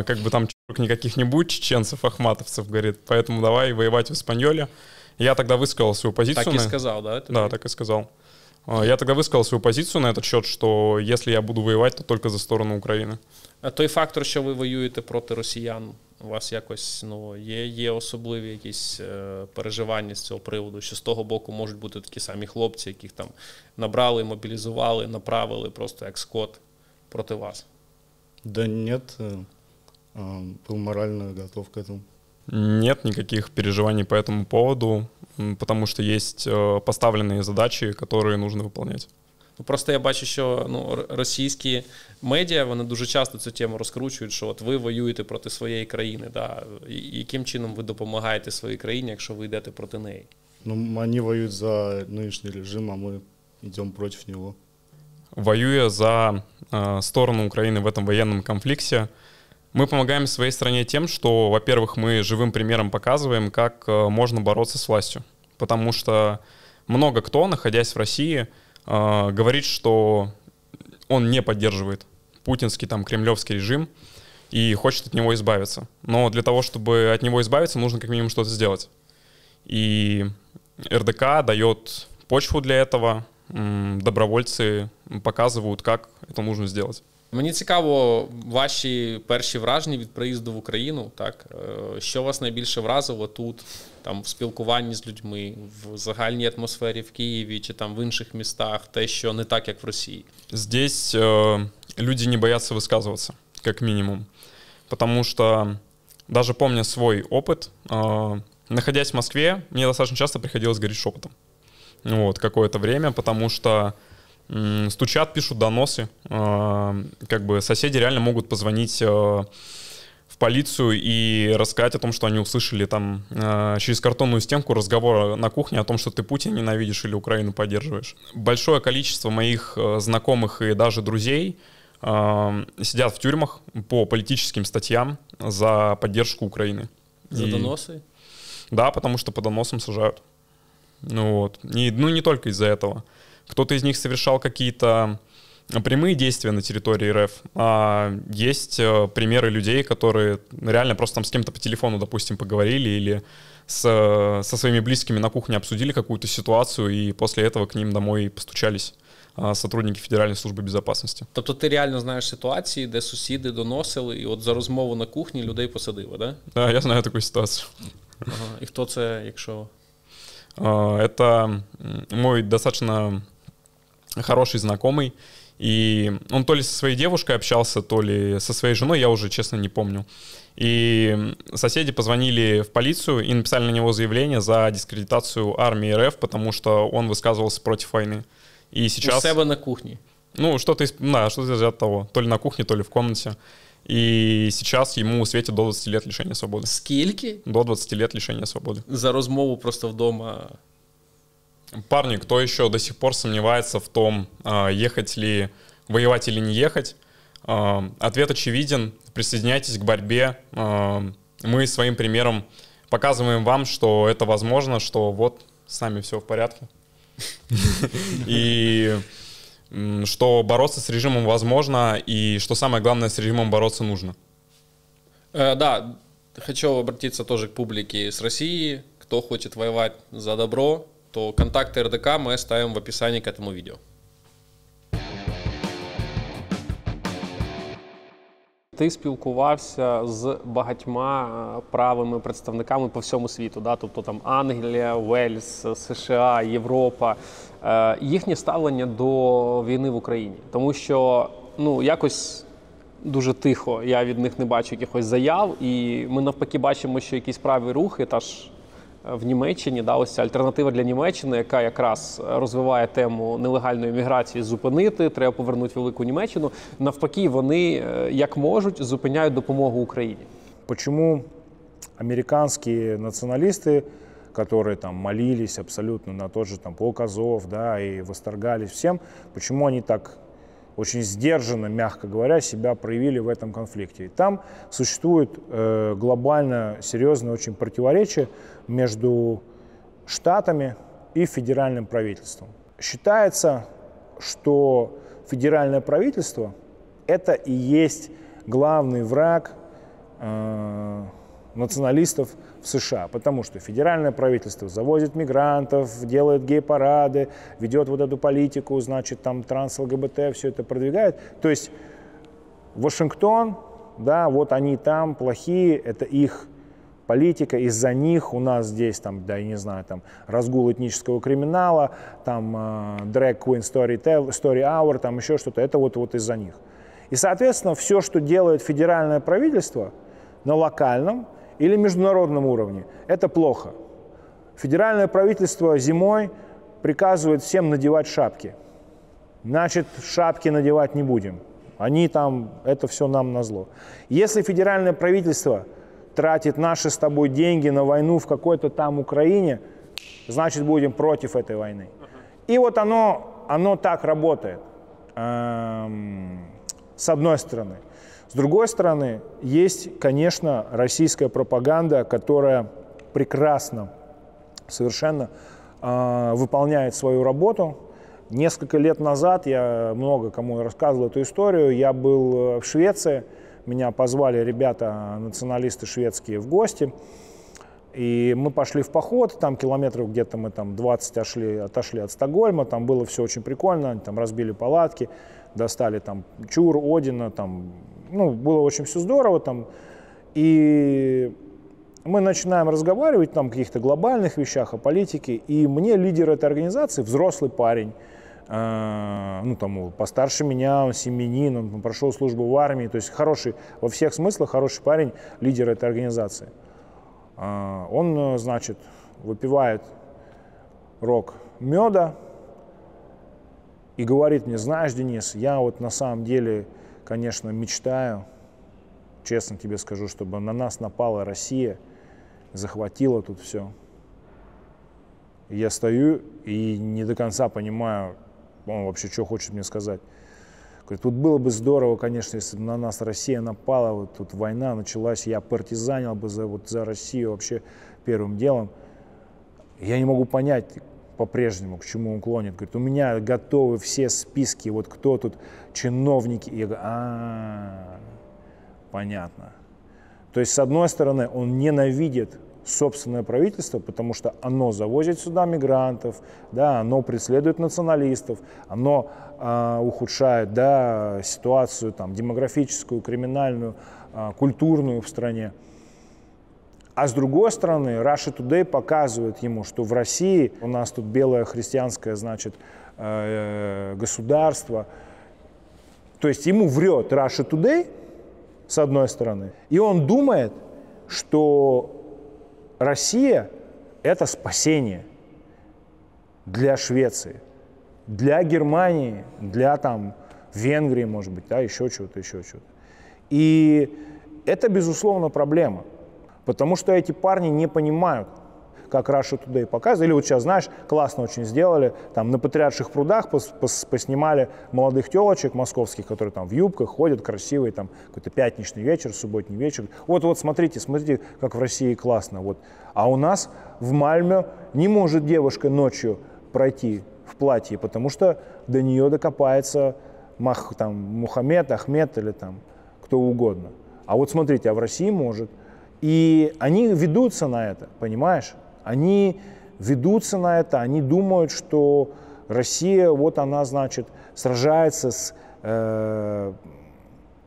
как бы там никаких не будет чеченцев, ахматовцев, говорит, поэтому давай воевать в Эспаньоле. Я тогда высказал свою позицию. Так и сказал, да? Да, так и сказал. Я тогда высказал свою позицию на этот счет, что если я буду воевать, то только за сторону України. А той фактор, що ви воюєте проти росіян, у вас якось є особливі якісь переживання з цього приводу, що з того боку можуть бути такі самі хлопці, яких там набрали, мобілізували, направили просто як скот проти вас? Да нет, был морально готов к этому. Нет никаких переживаний по этому поводу. потому что есть поставленные задачи, которые нужно выполнять. Просто я бачу, що російські медіа, вони дуже часто цю тему розкручують, що от ви воюєте проти своєї країни. Да? І яким чином ви допомагаєте своїй країні, якщо ви йдете проти неї? Они воюют за нынешний режим, а мы идем против него. Воюя за сторону Украины в этом военном конфликте, мы помогаем своей стране тем, что, во-первых, мы живым примером показываем, как можно бороться с властью. Потому что много кто, находясь в России, говорит, что он не поддерживает путинский, кремлевский режим и хочет от него избавиться. Но для того, чтобы от него избавиться, нужно как минимум что-то сделать. И РДК дает почву для этого, добровольцы показывают, как это нужно сделать. Мені цікаво ваші перші враження від приїзду в Україну, так? Що вас найбільше вразило тут, в спілкуванні з людьми, в загальній атмосфері в Києві чи в інших містах, те, що не так, як в Росії? Здесь люди не боятся высказываться, как минимум. Потому что, даже помня свой опыт, находясь в Москве, мне достаточно часто приходилось говорить шепотом. Какое-то время, потому что стучат, пишут доносы. Соседи реально могут позвонить в полицию и рассказать о том, что они услышали через картонную стенку разговор на кухне о том, что ты Путина ненавидишь или Украину поддерживаешь. Большое количество моих знакомых и даже друзей сидят в тюрьмах по политическим статьям за поддержку Украины. За доносы? Да, потому что по доносам сажают. И не только из-за этого. Кто-то из них совершал какие-то прямые действия на территории РФ, а есть примеры людей, которые реально просто с кем-то по телефону, допустим, поговорили или со своими близкими на кухне обсудили какую-то ситуацию, и после этого к ним домой постучались сотрудники Федеральной службы безопасности. Тобто ти реально знаєш ситуації, де сусіди доносили, і от за розмову на кухні людей посадили, да? Да, я знаю такую ситуацию. Ага. І хто це, якщо? Это мой достаточно хороший знакомый, и он то ли со своей девушкой общался, то ли со своей женой, я уже, честно, не помню. И соседи позвонили в полицию и написали на него заявление за дискредитацию армии РФ, потому что он высказывался против войны. И сейчас... У себя на кухне? Что-то из того. То ли на кухне, то ли в комнате. И сейчас ему светит до 20 лет лишения свободы. Скільки? До 20 лет лишения свободы. За розмову просто вдома? Парни, кто еще до сих пор сомневается в том, ехать ли, воевать или не ехать, ответ очевиден. Присоединяйтесь к борьбе. Мы своим примером показываем вам, что это возможно, что вот с нами все в порядке. И что бороться с режимом возможно, и что самое главное, с режимом бороться нужно. Да, хочу обратиться тоже к публике с России. Кто хочет воевать за добро, то контакты РДК мы оставим в описании к этому видео. Ти спілкувався з багатьма правими представниками по всьому світу, да? Тобто Англія, Уельс, США, Європа. Їхнє ставлення до війни в Україні. Тому що, якось дуже тихо, я від них не бачу якихось заяв, і ми навпаки бачимо, що якісь праві рухи, та ж в Німеччині, да, ось ця альтернатива для Німеччини, яка якраз розвиває тему нелегальної міграції, зупинити, треба повернути Велику Німеччину. Навпаки, вони, як можуть, зупиняють допомогу Україні. Почему американские националисты, которые молились абсолютно на тот же полк Азов, да, и восторгались всем, почему они так очень сдержанно, мягко говоря, себя проявили в этом конфликте? И там существует глобально серьезное очень противоречие между штатами и федеральным правительством. Считается, что федеральное правительство – это и есть главный враг националистов в США, потому что федеральное правительство завозит мигрантов, делает гей-парады, ведет вот эту политику, значит, транс-ЛГБТ, все это продвигает. То есть Вашингтон, да, вот они там плохие, это их политика, из-за них у нас здесь, да, я не знаю, разгул этнического криминала, Drag Queen Story Hour, еще что-то, это вот из-за них. И, соответственно, все, что делает федеральное правительство на локальном или международном уровне, это плохо. Федеральное правительство зимой приказывает всем надевать шапки. Значит, шапки надевать не будем. Они там, это все нам назло. Если федеральное правительство тратит наши с тобой деньги на войну в какой-то там Украине, значит, будем против этой войны. И вот оно так работает, с одной стороны. С другой стороны, есть, конечно, российская пропаганда, которая прекрасно совершенно выполняет свою работу. Несколько лет назад, я много кому рассказывал эту историю, я был в Швеции, меня позвали ребята, националисты шведские, в гости, и мы пошли в поход, там километров где-то мы там 20 отошли от Стокгольма, там было все очень прикольно, они там разбили палатки, достали там чур, Одина, там, ну, было очень все здорово там, и мы начинаем разговаривать там о каких-то глобальных вещах, о политике, и мне лидер этой организации, взрослый парень, ну, там, постарше меня, он семьянин, он прошел службу в армии, то есть хороший, во всех смыслах хороший парень, лидер этой организации. Он, значит, выпивает рог меда и говорит мне: знаешь, Денис, я вот на самом деле, конечно, мечтаю, честно тебе скажу, чтобы на нас напала Россия, захватила тут все. Я стою и не до конца понимаю, он вообще что хочет мне сказать. Говорит, тут было бы здорово, конечно, если бы на нас Россия напала, вот тут война началась, я партизанил бы за Россию вообще первым делом. Я не могу понять по-прежнему, к чему он клонит. Говорит, у меня готовы все списки, вот кто тут чиновники. И я говорю, понятно. То есть, с одной стороны, он ненавидит собственное правительство, потому что оно завозит сюда мигрантов, да, оно преследует националистов, оно ухудшает, да, ситуацию там, демографическую, криминальную, культурную в стране. А с другой стороны, Russia Today показывает ему, что в России у нас тут белое христианское, значит, государство. То есть ему врет Russia Today, с одной стороны, и он думает, что Россия – это спасение для Швеции, для Германии, для там, Венгрии, может быть, да, еще чего-то, еще чего-то. И это, безусловно, проблема, потому что эти парни не понимают, как Russia Today показывает. Или вот сейчас, знаешь, классно очень сделали, там на Патриарших прудах поснимали молодых телочек московских, которые там в юбках ходят, красивые, там какой-то пятничный вечер, субботний вечер. Вот смотрите, как в России классно. Вот. А у нас в Мальме не может девушка ночью пройти в платье, потому что до нее докопается там, Мухаммед, Ахмед или там кто угодно. А вот смотрите, а в России может. И они ведутся на это, понимаешь? Они ведутся на это, они думают, что Россия, вот она, значит, сражается с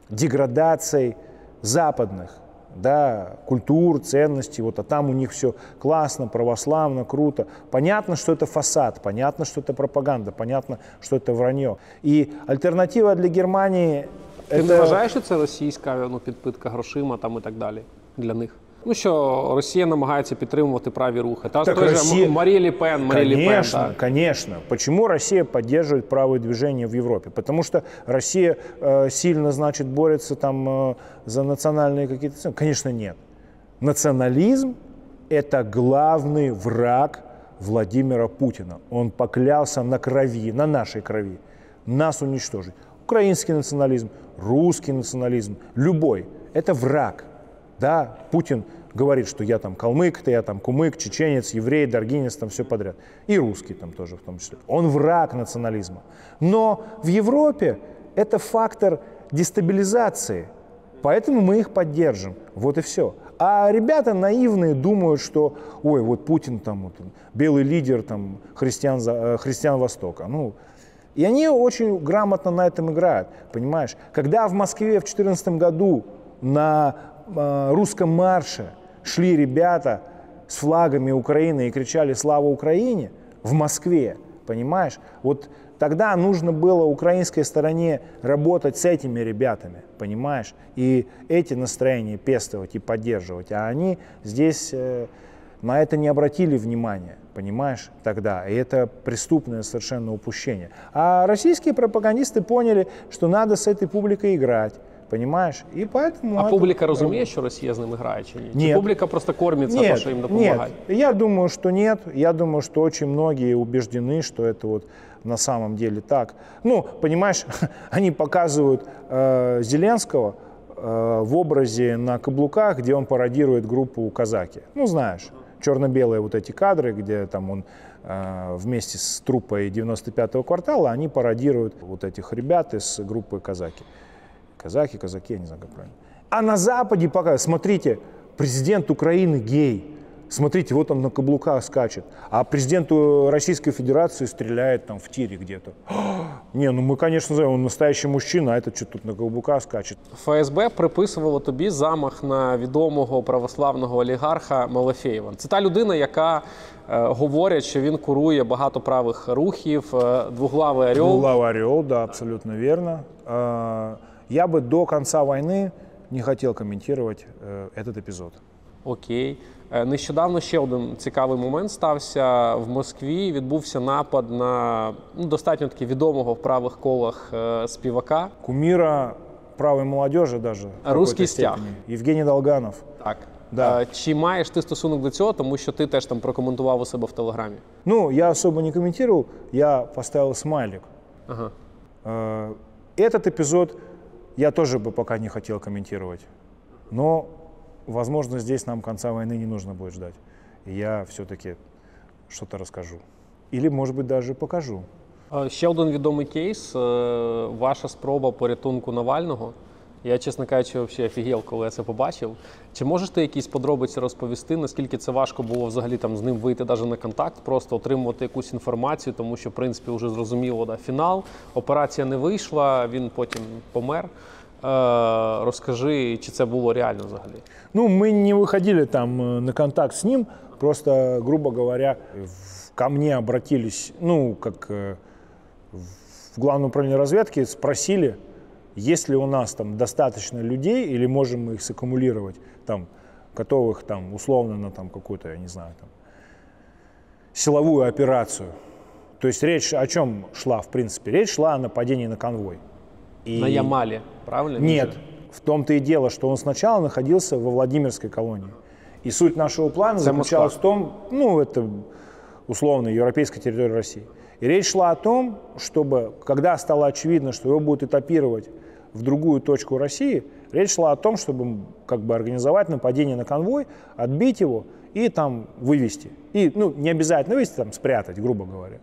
деградацией западных, да, культур, ценностей, вот, а там у них все классно, православно, круто. Понятно, что это фасад, понятно, что это пропаганда, понятно, що це вранье. І альтернатива для Германії... Ти не вважаєш, що це російська підпитка грошима там і так далі для них? Ну, що Росія намагається підтримувати праві рухи. Та той же Марі Ле Пен, Конечно, конечно. Почему Россия поддерживает правые движения в Европе? Потому что Россия сильно, значит, борется там за национальные какие-то ценности? Конечно, нет. Национализм – это главный враг Владимира Путина. Он поклялся на крови, на нашей крови, нас уничтожить. Украинский национализм, русский национализм, любой – это враг. Да, Путин говорит, что я там калмык, я там кумык, чеченец, еврей, даргинец, там все подряд. И русский там тоже в том числе. Он враг национализма. Но в Европе это фактор дестабилизации, поэтому мы их поддержим. Вот и все. А ребята наивные думают, что, ой, вот Путин там, вот, белый лидер там, христиан Востока. Ну, и они очень грамотно на этом играют, понимаешь? Когда в Москве в 2014 году на русском марше шли ребята с флагами Украины и кричали «Слава Украине» в Москве, понимаешь? Вот тогда нужно было украинской стороне работать с этими ребятами, понимаешь? И эти настроения пестовать и поддерживать. А они здесь на это не обратили внимания, понимаешь, тогда. И это преступное совершенно упущение. А российские пропагандисты поняли, что надо с этой публикой играть. Понимаєш? І поэтому... А публіка розуміє, що Росія з ними грає чи ні? Нет. Чи публіка просто кормиться, Нет, то, що їм допомагають? Нет, я думаю, что нет. Я думаю, что очень многие убеждены, что это вот на самом деле так. Ну, понимаешь, они показывают Зеленского в образе на каблуках, где он пародирует группу «Казаки». Ну, знаешь, черно-белые вот эти кадры, где там он вместе с труппой 95-го квартала, они пародируют вот этих ребят из группы «Казаки». Казахи, казаки, я не знаю, как правильно. А на Западе пока, смотрите, президент Украины гей. Смотрите, вот он на каблуках скачет. А президент Российской Федерации стреляет там в тире где-то. Не, ну мы, конечно, знаем, он настоящий мужчина, а этот что тут на каблуках скачет. ФСБ приписувало тобі замах на відомого православного олігарха Малафєєва. Це та людина, яка говорять, що він курує багато правих рухів, двуглавий орел. Двуглавый орел, да, абсолютно верно. Я бы до конца войны не хотел комментировать этот эпизод. Окей. Нещодавно ще один цікавий момент стався. В Москві відбувся напад на достатньо таки відомого в правих колах співака. Кумира правой молодежи даже. Русский стяг. Євгеній Долганов. Так. Да. Чи маєш ти стосунок до цього, тому що ти теж там прокоментував у себе в Телеграмі? Ну, я особо не комментировал, я поставил смайлик. Ага. Этот эпизод я тоже бы пока не хотел комментировать. Но, возможно, здесь нам конца войны не нужно будет ждать. И я все-таки что-то расскажу. Или, может быть, даже покажу. Ще один відомий кейс – ваша спроба порятунку Навального. Я, чесно кажучи, взагалі офігел, коли я це побачив. Чи можеш ти якісь подробиці розповісти, наскільки це важко було взагалі там з ним вийти навіть на контакт, просто отримувати якусь інформацію, тому що, в принципі, вже зрозуміло, да, фінал, операція не вийшла, він потім помер. Розкажи, чи це було реально взагалі? Ну, мы не выходили там на контакт с ним, просто, грубо говоря, ко мне обратились, ну, как в Главное управление разведки, спросили, есть ли у нас там достаточно людей, или можем мы их саккумулировать, там, готовых там, условно на там, какую-то, я не знаю, там, силовую операцию. То есть речь о чем шла, в принципе? Речь шла о нападении на конвой. И... На Ямале, правильно? Нет, в том-то и дело, что он сначала находился во Владимирской колонии. И суть нашего плана заключалась в том, ну, это условно европейская территория России. И речь шла о том, чтобы, когда стало очевидно, что его будут этапировать в другую точку России, речь шла о том, чтобы как бы организовать нападение на конвой, отбить его и там вывести. И, ну, не обязательно вывести, там, спрятать, грубо говоря.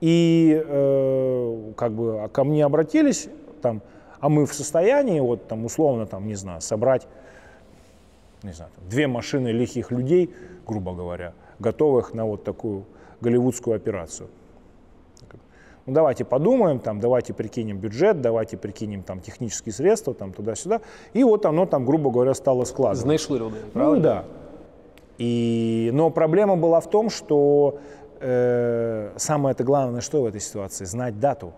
И как бы ко мне обратились, там, а мы в состоянии, вот, там, условно, там, не знаю, собрать, не знаю, там, 2 машины лихих людей, грубо говоря, готовых на вот такую голливудскую операцию. Ну, давайте подумаем, там, давайте прикинем бюджет, давайте прикинем там, технические средства, там, туда-сюда. И вот оно там, грубо говоря, стало складываться. Знайшли людей, правильно? Ну да. Но проблема была в том, что самое-то главное, что в этой ситуации? Знать дату.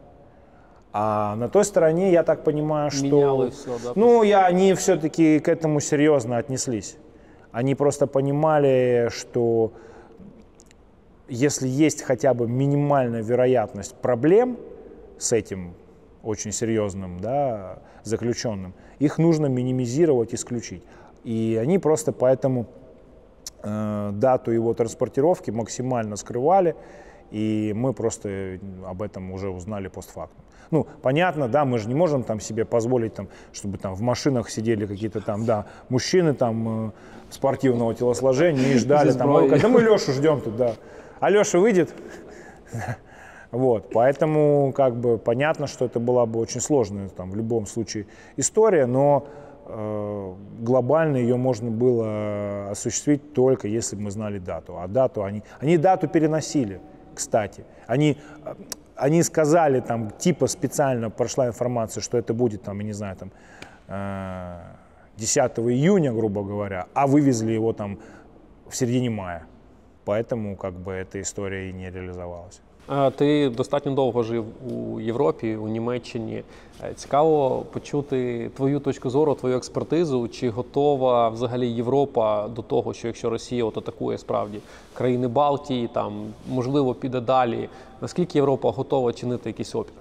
А на той стороне, я так понимаю, что... Менялось все, да? Ну, они все-таки к этому серьезно отнеслись. Они просто понимали, что если есть хотя бы минимальная вероятность проблем с этим очень серьезным, да, заключенным, их нужно минимизировать, исключить. И они просто поэтому дату его транспортировки максимально скрывали, и мы просто об этом уже узнали постфактум. Ну, понятно, да, мы же не можем там себе позволить, там, чтобы там в машинах сидели какие-то там, да, мужчины там спортивного телосложения и ждали там, да мы Лешу ждем тут, да. А Леша выйдет? Вот, поэтому как бы понятно, что это была бы очень сложная там, в любом случае история, но глобально ее можно было осуществить только если бы мы знали дату. А дату они дату переносили, кстати. Они сказали, там, типа специально прошла информация, что это будет, там, я не знаю, там, 10 июня, грубо говоря, а вывезли его там в середине мая. Поэтому как бы эта история и не реализовалась. Ти достатньо довго жив у Європі, у Німеччині. Цікаво почути твою точку зору, твою експертизу. Чи готова взагалі Європа до того, що якщо Росія от атакує справді країни Балтії, там, можливо, піде далі? Наскільки Європа готова чинити якийсь опір?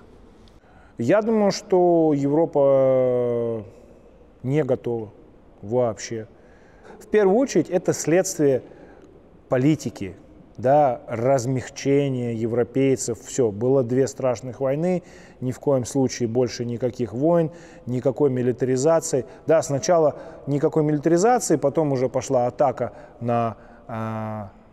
Я думаю, что Европа не готова вообще. В первую очередь это следствие политики, да, размягчения европейцев. Все, было 2 страшных войны, ни в коем случае больше никаких войн, никакой милитаризации. Да, сначала никакой милитаризации, потом уже пошла атака на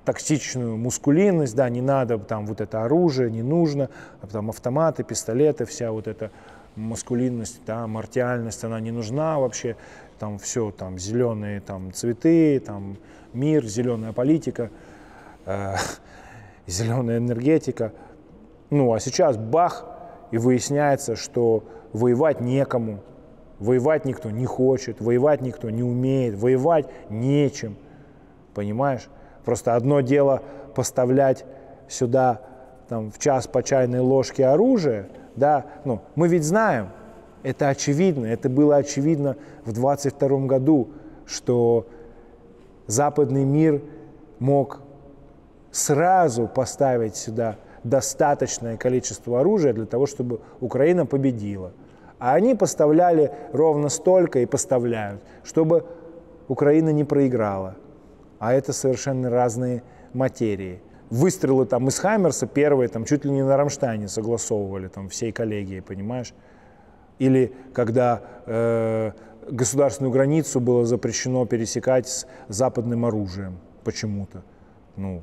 токсичную мускулинность, да, не надо там вот это оружие, не нужно, там автоматы, пистолеты, вся вот эта маскулинность, да, мартиальность, она не нужна вообще, там все, там зеленые там цветы, там мир, зеленая политика, зеленая энергетика. Ну, а сейчас бах, и выясняется, что воевать некому, воевать никто не хочет, воевать никто не умеет, воевать нечем, понимаешь? Просто одно дело поставлять сюда там, в час по чайной ложке оружие, да, ну, мы ведь знаем, это очевидно, это было очевидно в 22 году, что западный мир мог сразу поставить сюда достаточное количество оружия для того, чтобы Украина победила. А они поставляли ровно столько и поставляют, чтобы Украина не проиграла. А это совершенно разные материи. Выстрелы там из Хаймерса первые там чуть ли не на Рамштайне согласовывали там всей коллегией, понимаешь? Или когда государственную границу было запрещено пересекать с западным оружием почему-то. Ну,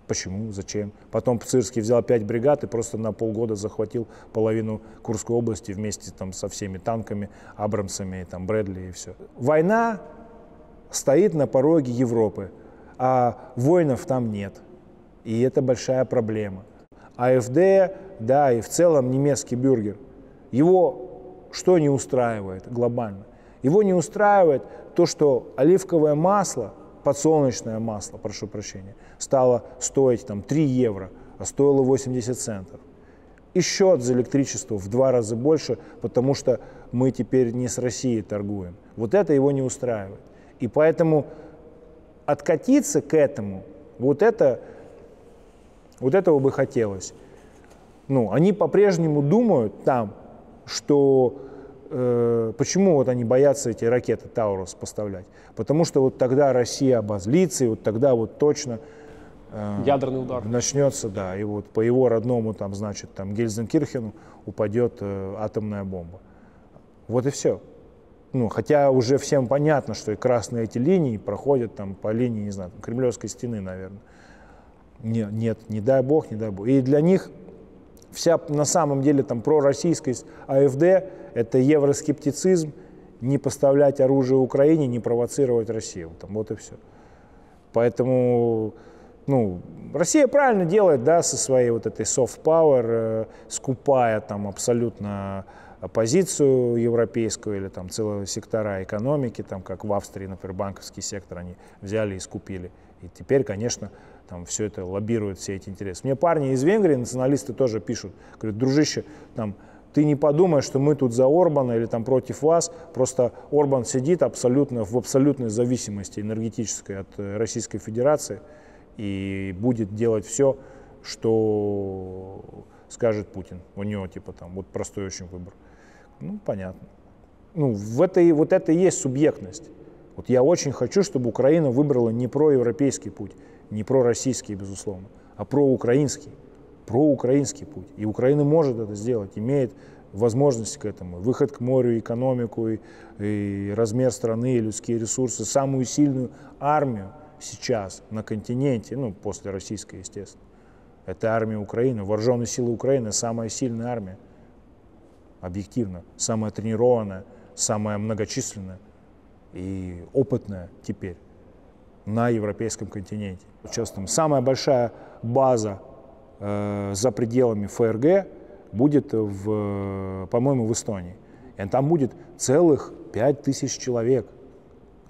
почему, зачем? Потом Пцирский взял 5 бригад и просто на полгода захватил половину Курской области вместе там со всеми танками, Абрамсами, там, Брэдли и все. Война стоит на пороге Европы, а воинов там нет. И это большая проблема. АфД, да, и в целом немецкий бюргер, его что не устраивает глобально? Его не устраивает то, что оливковое масло, подсолнечное масло, прошу прощения, стало стоить там 3 евро, а стоило 80 центов. И счет за электричество в 2 раза больше, потому что мы теперь не с Россией торгуем. Вот это его не устраивает. И поэтому откатиться к этому, вот этого бы хотелось. Ну, они по-прежнему думают там, что почему вот они боятся эти ракеты Таурус поставлять? Потому что вот тогда Россия обозлится, и вот тогда вот точно ядерный удар начнется, да, и вот по его родному там, значит, там Гельзенкирхену упадет атомная бомба. Вот и все. Ну, хотя уже всем понятно, что и красные эти линии проходят там по линии, не знаю, там, Кремлевской стены, наверное. Нет, не дай бог, не дай бог. И для них вся на самом деле там пророссийскость АфД – это евроскептицизм, не поставлять оружие Украине, не провоцировать Россию. Там, вот и все. Поэтому, ну, Россия правильно делает, да, со своей вот этой soft power, скупая там абсолютно позицию европейскую или там целые сектора экономики, там, как в Австрии, например, банковский сектор они взяли и скупили. И теперь, конечно, там все это лоббирует, все эти интересы. Мне парни из Венгрии, националисты, тоже пишут, говорят, дружище, там, ты не подумай, что мы тут за Орбана или там против вас, просто Орбан сидит в абсолютной зависимости энергетической от Российской Федерации и будет делать все, что скажет Путин. У него типа там вот простой очень выбор. Ну, понятно. Ну, вот это и есть субъектность. Вот я очень хочу, чтобы Украина выбрала не проевропейский путь, не пророссийский, безусловно, а проукраинский путь. И Украина может это сделать, имеет возможности к этому. Выход к морю, экономику, и размер страны, и людские ресурсы, самую сильную армию сейчас на континенте, ну, после российской, естественно. Это армия Украины, вооруженные силы Украины, самая сильная армия, объективно, самая тренированная, самая многочисленная и опытная теперь на европейском континенте. Сейчас там самая большая база за пределами ФРГ будет, по-моему, в Эстонии. И там будет целых 5000 человек.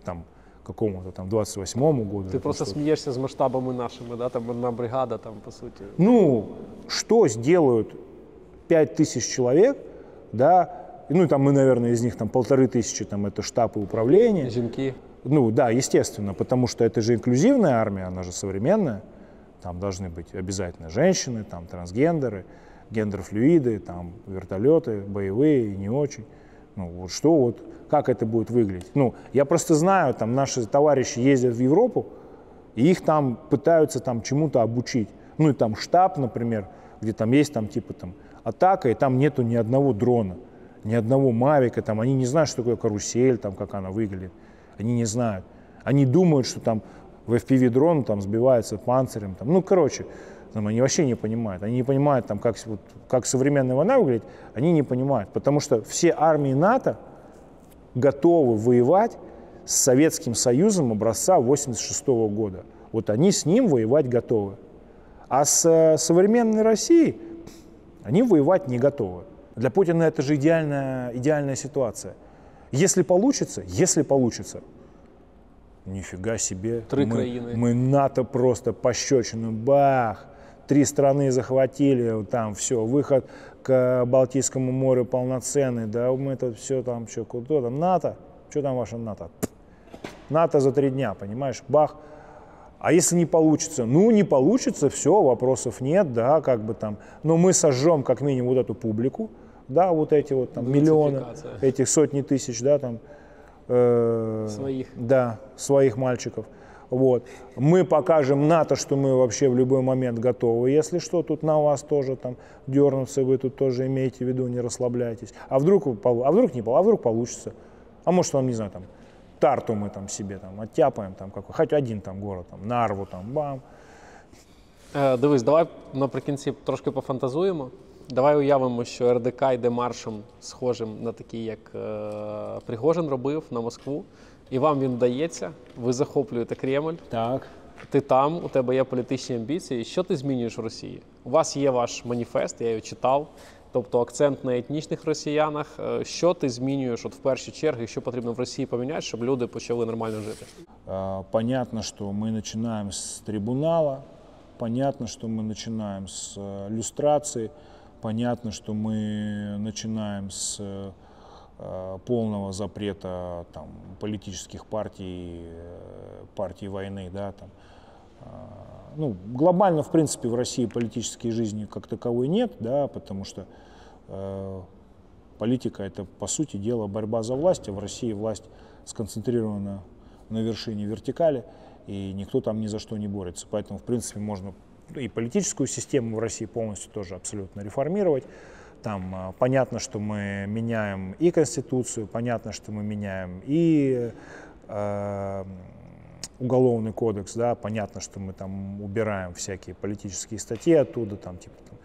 Там какому-то там 28-му году. Ти просто смієшся з масштабами нашими, да? Там одна бригада, там, по суті. Ну, что сделают 5000 человек, да, ну, там мы, наверное, из них там 1500, там, это штаб и управление. Жінки. Ну, да, естественно, потому что это же инклюзивная армия, она же современная. Там должны быть обязательно женщины, там, трансгендеры, гендерфлюиды, там, вертолеты, боевые и не очень. Ну, вот что вот, как это будет выглядеть? Ну, я просто знаю, там, наши товарищи ездят в Европу, и их там пытаются там чему-то обучить. Ну, и там штаб, например, где там есть там, типа, там, атака, и там нету ни одного дрона, ни одного мавика, там, они не знают, что такое карусель, там, как она выглядит. Они не знают. Они думают, что там в FPV дрон там сбивается панцирем. Там. Ну, короче, там, они вообще не понимают. Они не понимают, там, как современная война выглядит, они не понимают. Потому что все армии НАТО готовы воевать с Советским Союзом образца 1986 года. Вот они с ним воевать готовы. А с современной Россией они воевать не готовы. Для Путина это же идеальная ситуация. Если получится, нифига себе. Мы НАТО просто пощечину, бах, 3 страны захватили, там все, выход к Балтийскому морю полноценный, да, мы тут все там, что, куда там, НАТО, что там ваше НАТО? НАТО за 3 дня, понимаешь, бах. А если не получится? Ну, не получится, все, вопросов нет, да, как бы там, но мы сожжем как минимум вот эту публику, да, вот эти вот там миллионы, этих сотни тысяч, да, там, своих. Да, своих мальчиков. Вот. Мы покажем НАТО, что мы вообще в любой момент готовы. Если что, тут на вас тоже там дернуться, вы тут тоже имейте в виду, не расслабляйтесь. А вдруг получится? А может, он, не знаю, там, Тарту мы там себе там оттяпаем, там, хоть один там город, там, Нарву, там, бам. Дивись, давай наприкінці трошки пофантазуємо. Давай уявимо, що РДК йде маршем схожим на такий, як Пригожин робив на Москву, і вам він вдається, ви захоплюєте Кремль, так. Ти там, у тебе є політичні амбіції. Що ти змінюєш в Росії? У вас є ваш маніфест, я його читав, тобто акцент на етнічних росіянах. Що ти змінюєш от в першу чергу, і що потрібно в Росії поміняти, щоб люди почали нормально жити? Понятно, что мы начинаем с трибунала, понятно, что мы начинаем с люстрации, понятно, что мы начинаем с полного запрета там, политических партий войны, да, там. Ну, глобально, в принципе, в России политической жизни как таковой нет, да, потому что политика — это, по сути дела, борьба за власть, а в России власть сконцентрирована на вершине вертикали, и никто там ни за что не борется. Поэтому, в принципе, можно и политическую систему в России полностью тоже абсолютно реформировать. Там понятно, что мы меняем и Конституцию, понятно, что мы меняем и Уголовный кодекс, да, понятно, что мы там убираем всякие политические статьи оттуда, там типа там,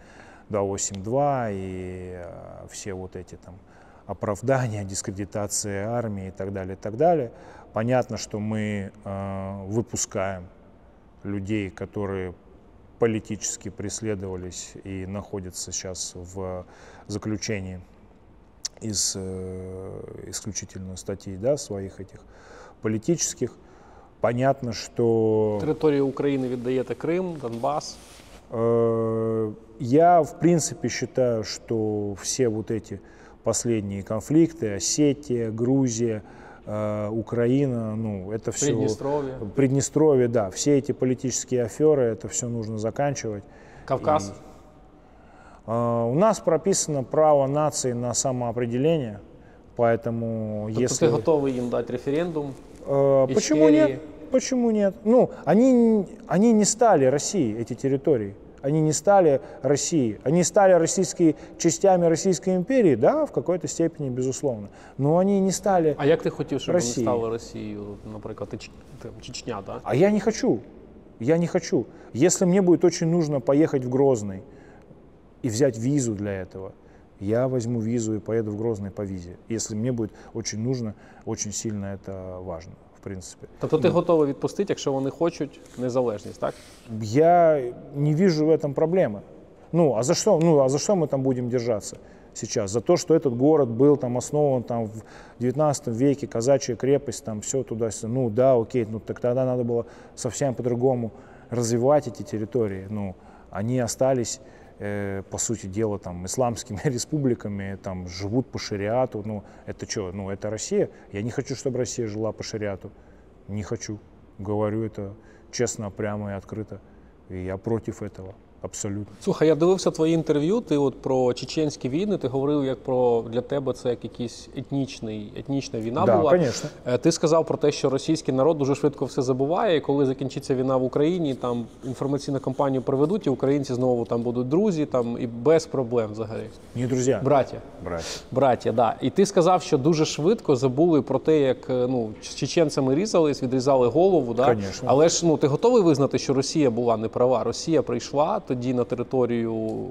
282 и все вот эти там оправдания, дискредитация армии и так далее, и так далее. Понятно, что мы выпускаем людей, которые политически преследовались и находятся сейчас в заключении из исключительно статей, да, своих этих политических. Понятно, что... Территорию Украины віддаєте Крым, Донбасс? Я, в принципе, считаю, что все вот эти последние конфликты, Осетия, Грузия, Украина, ну, это все... Приднестровье. Приднестровье, да. Все эти политические аферы, это все нужно заканчивать. Кавказ? У нас прописано право нации на самоопределение, поэтому тобто если... ты готовый им дать референдум? Почему нет? Почему нет? Ну, они не стали Россией, эти территории. Они не стали Россией. Они стали частями Российской империи, да, в какой-то степени, безусловно. Но они не стали. А як ти хотів, щоб Росії. вони стали Росією, наприклад, Чечня, да? А я не хочу. Я не хочу. Если мне будет очень нужно поехать в Грозный и взять визу для этого, я возьму визу и поеду в Грозный по визе. Если мне будет очень нужно, очень сильно это важно, в принципе. Тобто ти готовий відпустити, якщо вони хочуть незалежність, так? Я не вижу в этом проблемы. Ну, а за что мы там будем держаться сейчас? За то, что этот город был там основан там, в 19 веке, казачья крепость, там все туда-сюда. Ну да, окей, ну так тогда надо было совсем по-другому развивать эти территории. Ну, они остались, по сути дела, там, исламскими республиками, там, живут по шариату. Ну, это что? Ну, это Россия. Я не хочу, чтобы Россия жила по шариату. Не хочу. Говорю это честно, прямо и открыто. І я проти этого, абсолютно. Слухай, я дивився твої інтерв'ю, ти от про чеченські війни, ти говорив, як про для тебе це як якийсь етнічна війна була. Звісно. Ти сказав про те, що російський народ дуже швидко все забуває, і коли закінчиться війна в Україні, там інформаційну кампанію проведуть, і українці знову там будуть друзі, там і без проблем взагалі. Не друзі. Браття, да. І ти сказав, що дуже швидко забули про те, як з чеченцями різались, відрізали голову, да? Конечно. Але ж ти готовий визнати, що Росія була неправа? Росія прийшла тоді на територію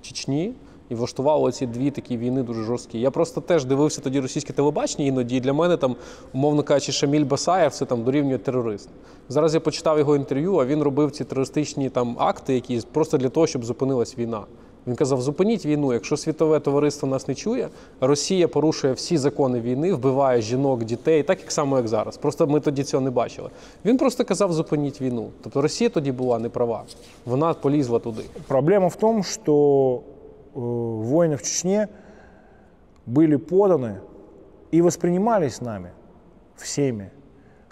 Чечні і влаштувала ці дві такі війни дуже жорсткі. Я просто теж дивився тоді російське телебачення іноді, і для мене там, умовно кажучи, Шаміль Басаєв це там дорівнює терорист. Зараз я почитав його інтерв'ю, а він робив ці терористичні там акти якісь просто для того, щоб зупинилась війна. Він казав, зупиніть війну, якщо світове товариство нас не чує, Росія порушує всі закони війни, вбиває жінок, дітей, так само, як зараз. Просто ми тоді цього не бачили. Він просто казав, зупиніть війну. Тобто Росія тоді була неправа. Вона полізла туди. Проблема в том, что войны в Чечне были поданы и воспринимались нами, всеми,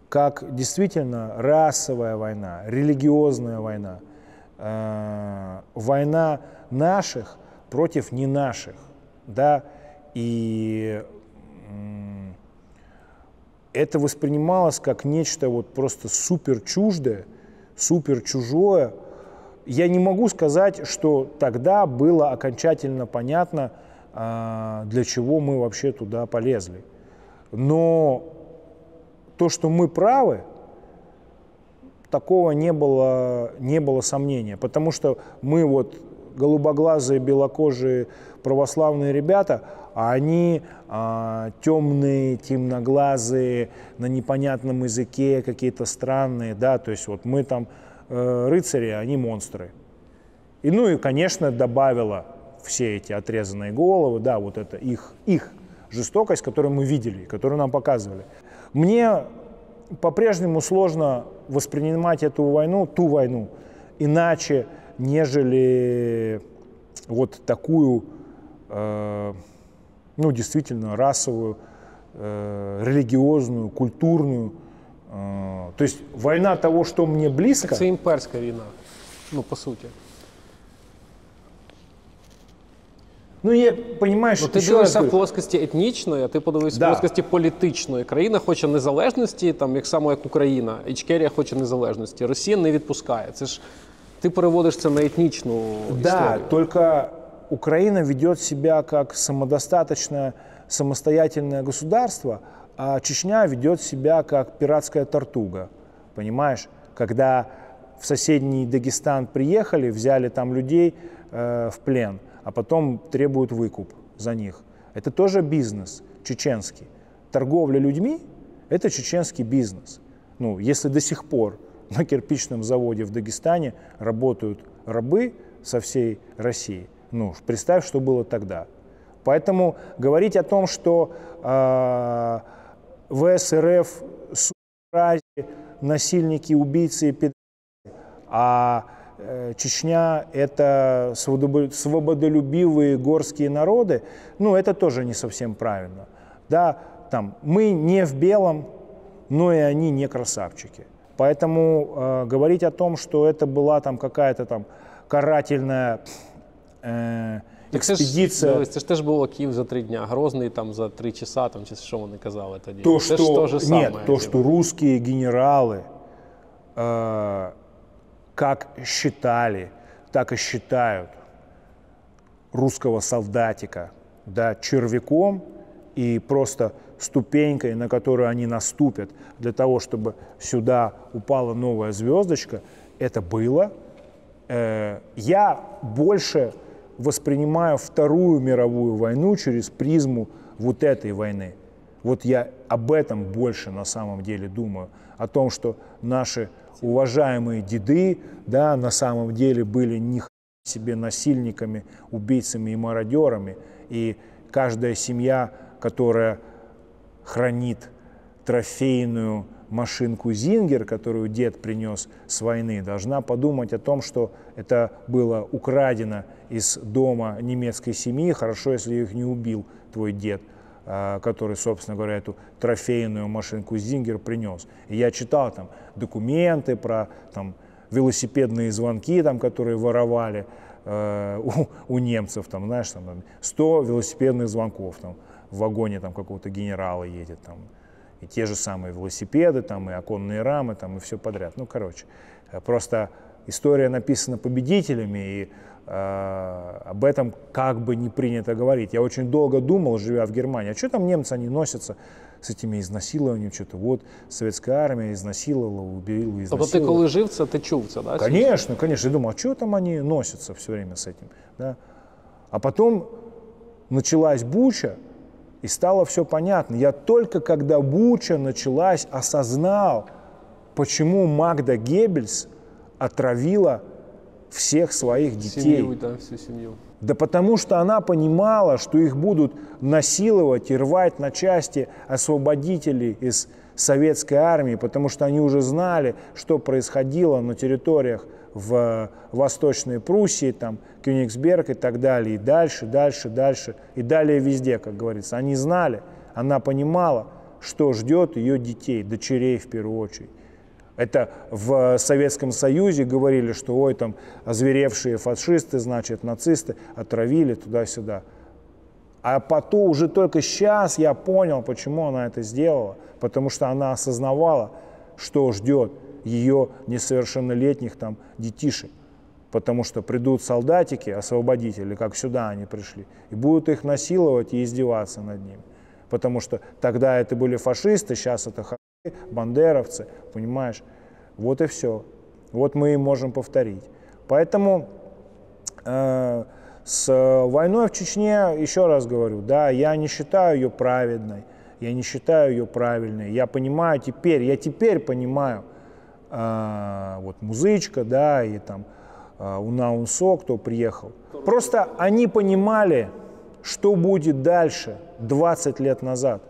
как действительно расовая война, религиозная война, война наших против не наших, да, и это воспринималось как нечто вот просто супер чуждое, супер чужое. Я не могу сказать, что тогда было окончательно понятно, для чего мы вообще туда полезли. Но то, что мы правы, такого не было сомнения, потому что мы вот голубоглазые, белокожие православные ребята, а они темные, темноглазые, на непонятном языке, какие-то странные, да, то есть вот мы там рыцари, а они монстры. И, ну и, конечно, добавила все эти отрезанные головы, да, вот это их жестокость, которую мы видели, которую нам показывали. Мне по-прежнему сложно воспринимать ту войну, иначе, нежели вот такую, действительно расовую, религиозную, культурную. То есть война того, что мне близко. Це імперська війна, по суті. Понимаешь, ти дивишся в плоскості етнічної, а ти подивився в плоскості політичної. Країна хоче незалежності, так само як Україна. Ічкерія хоче незалежності. Росія не відпускає. Це ж ти переводиш це на етнічну історію. Да, только Украина ведет себя как самодостаточное, самостоятельное государство, а Чечня ведет себя как пиратская тортуга. Понимаешь? Когда в соседний Дагестан приехали, взяли там людей в плен, а потом требуют выкуп за них. Это тоже бизнес чеченский. Торговля людьми – это чеченский бизнес. Если до сих пор на кирпичном заводе в Дагестане работают рабы со всей России, представь, что было тогда. Поэтому говорить о том, что ВС-РФ, насильники, убийцы и педофилы, а Чечня – это свободолюбивые горские народы, это тоже не совсем правильно. Да, мы не в белом, но и они не красавчики. Поэтому говорить о том, что это была какая-то карательная експедиція. Це ж теж було Київ за 3 дня, Грозний за 3 часа, чи що вони казали тоді. То, что русские генералы как считали, так и считают русского солдатика, да, червяком и просто ступенькой, на которую они наступят для того, чтобы сюда упала новая звездочка, это было. Я больше воспринимаю Вторую мировую войну через призму вот этой войны. Вот я об этом больше на самом деле думаю. О том, что наши уважаемые деды, да, на самом деле были не себе насильниками, убийцами и мародерами. И каждая семья, которая хранит трофейную машинку «Зингер», которую дед принес с войны, должна подумать о том, что это было украдено из дома немецкой семьи. Хорошо, если их не убил твой дед, который, собственно говоря, эту трофейную машинку «Зингер» принес. И я читал там документы про там, велосипедные звонки, там, которые воровали у немцев, там, знаешь, там, 100 велосипедных звонков там, в вагоне там, какого-то генерала едет. Там, и те же самые велосипеды, там, и оконные рамы, там, и все подряд. Ну, короче, просто история написана победителями, и об этом как бы не принято говорить. Я очень долго думал, живя в Германии, а что там немцы, они носятся с этими изнасилованиями, что-то вот советская армия изнасиловала, убила, изнасиловала. Тобто ти коли жив це, ти чув це, да? Конечно, конечно. Я думал, а что там они носятся все время с этим, да? А потом началась Буча, и стало все понятно. Я только когда Буча началась, осознал, почему Магда Геббельс отравила всех своих детей. Семью, да, всю семью. Да потому что она понимала, что их будут насиловать и рвать на части освободители из советской армии, потому что они уже знали, что происходило на территориях в Восточной Пруссии, там, Кёнигсберг и так далее, и дальше, дальше, дальше, и далее везде, как говорится. Они знали, она понимала, что ждет ее детей, дочерей в первую очередь. Это в Советском Союзе говорили, что ой, там озверевшие фашисты, значит, нацисты отравили туда-сюда. А потом, уже только сейчас я понял, почему она это сделала. Потому что она осознавала, что ждет ее несовершеннолетних там детишек. Потому что придут солдатики, освободители, как сюда они пришли, и будут их насиловать и издеваться над ними. Потому что тогда это были фашисты, сейчас это бандеровцы, понимаешь? Вот и все. Вот мы и можем повторить. Поэтому с войной в Чечне, еще раз говорю, да, я не считаю ее праведной, я не считаю ее правильной. Я понимаю теперь, я теперь понимаю, вот Музычка, да, и там Унаунсо, кто приехал. Просто они понимали, что будет дальше 20 лет назад.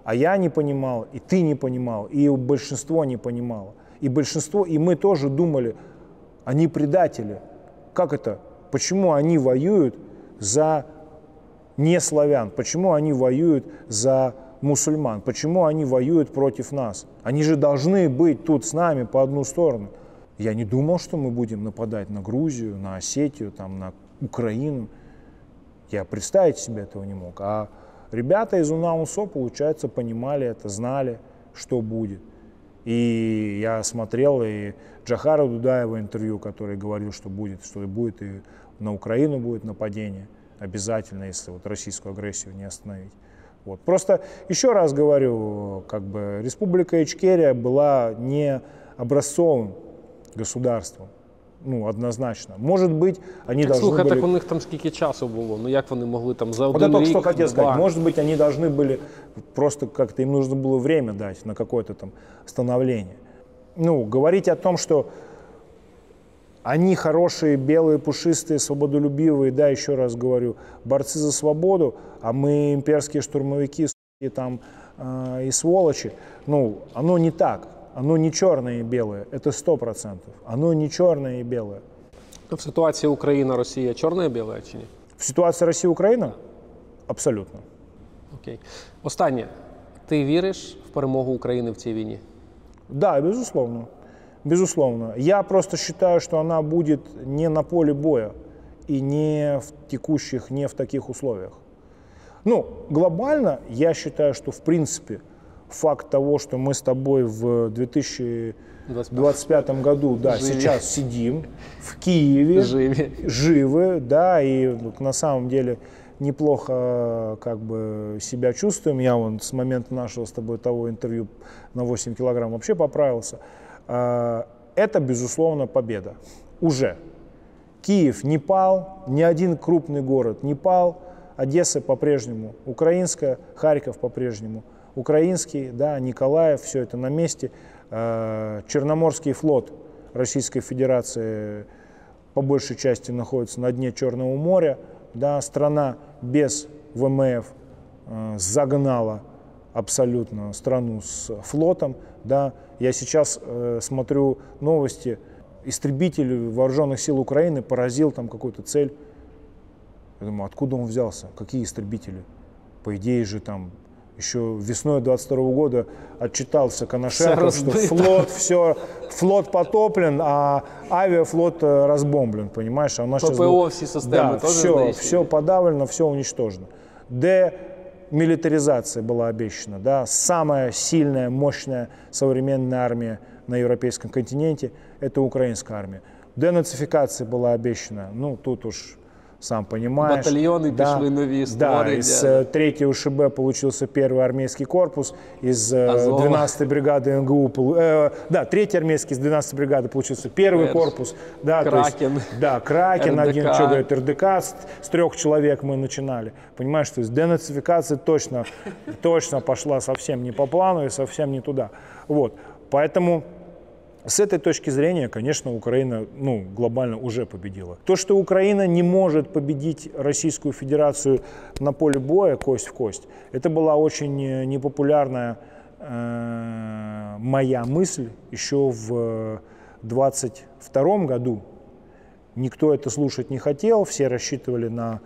А я не понимал, и ты не понимал, и большинство не понимало. И большинство, и мы тоже думали, они предатели. Как это? Почему они воюют за неславян? Почему они воюют за мусульман? Почему они воюют против нас? Они же должны быть тут с нами по одну сторону. Я не думал, что мы будем нападать на Грузию, на Осетию, там, на Украину. Я представить себе этого не мог. А ребята из Унаунсо, получается, понимали это, знали, что будет. И я смотрел и Джохара Дудаева интервью, который говорил, что будет и на Украину будет нападение. Обязательно, если вот российскую агрессию не остановить. Вот. Просто еще раз говорю, как бы Республика Ичкерия была не образцовым государством. Ну, однозначно. Может быть, они должны Слухай, были... так у них там скільки часу було? Ну як вони могли там за один Вот я только рік, что хотел сказать. два? Может быть, они должны были просто как-то, им нужно было время дать на какое-то там становление. Ну, говорить о том, что они хорошие, белые, пушистые, свободолюбивые, да, еще раз говорю, борцы за свободу, а мы имперские штурмовики и там и сволочи. Ну, оно не так. Оно не черное и белое, это 100%. Оно не черное и белое. В ситуації Україна-Росія чорне і біле чи ні? В ситуации Россия-Украина? Абсолютно. Окей. Останнє. Ти віриш в перемогу України в цій війні? Да, безусловно. Безусловно. Я просто считаю, что она будет не на поле боя и не в текущих, не в таких условиях. Ну, глобально я считаю, что в принципе факт того, что мы с тобой в 2025 году, да, сейчас сидим в Киеве, живы, да, и на самом деле неплохо как бы себя чувствуем. Я вон с момента нашего с тобой того интервью на 8 килограмм вообще поправился. Это, безусловно, победа. Уже. Киев не пал, ни один крупный город не пал. Одесса по-прежнему украинская, Харьков по-прежнему украинский, да, Николаев, все это на месте. Черноморский флот Российской Федерации по большей части находится на дне Черного моря. Да, страна без ВМФ загнала абсолютно страну с флотом. Да. Я сейчас смотрю новости, истребитель вооруженных сил Украины поразил там какую-то цель. Я думаю, откуда он взялся, какие истребители? По идее же там еще весной 22 года отчитался Коношенков, что флот потоплен, а авиафлот разбомблен, понимаешь? А у нас ППО все системы тоже все подавлено, все уничтожено. Демилитаризация была обещана, да, самая сильная, мощная современная армия на европейском континенте – это украинская армия. Денацификация была обещана, ну тут уж сам понимаешь. Батальоны пішли нові створення. Да, из 3-го ШБ получился 1-й армейский корпус, из 12-й бригады НГУ, 3-й армейский, из 12-й бригады получился 1-й корпус. Да, Кракен. Кракен, РДК. один, что говорит, РДК, с 3 человек мы начинали. Понимаешь, то есть денацификация точно пошла совсем не по плану и совсем не туда. Вот, поэтому... С этой точки зрения, конечно, Украина глобально уже победила. То, что Украина не может победить Российскую Федерацию на поле боя кость в кость, это была очень непопулярная моя мысль еще в 22 году. Никто это слушать не хотел, все рассчитывали на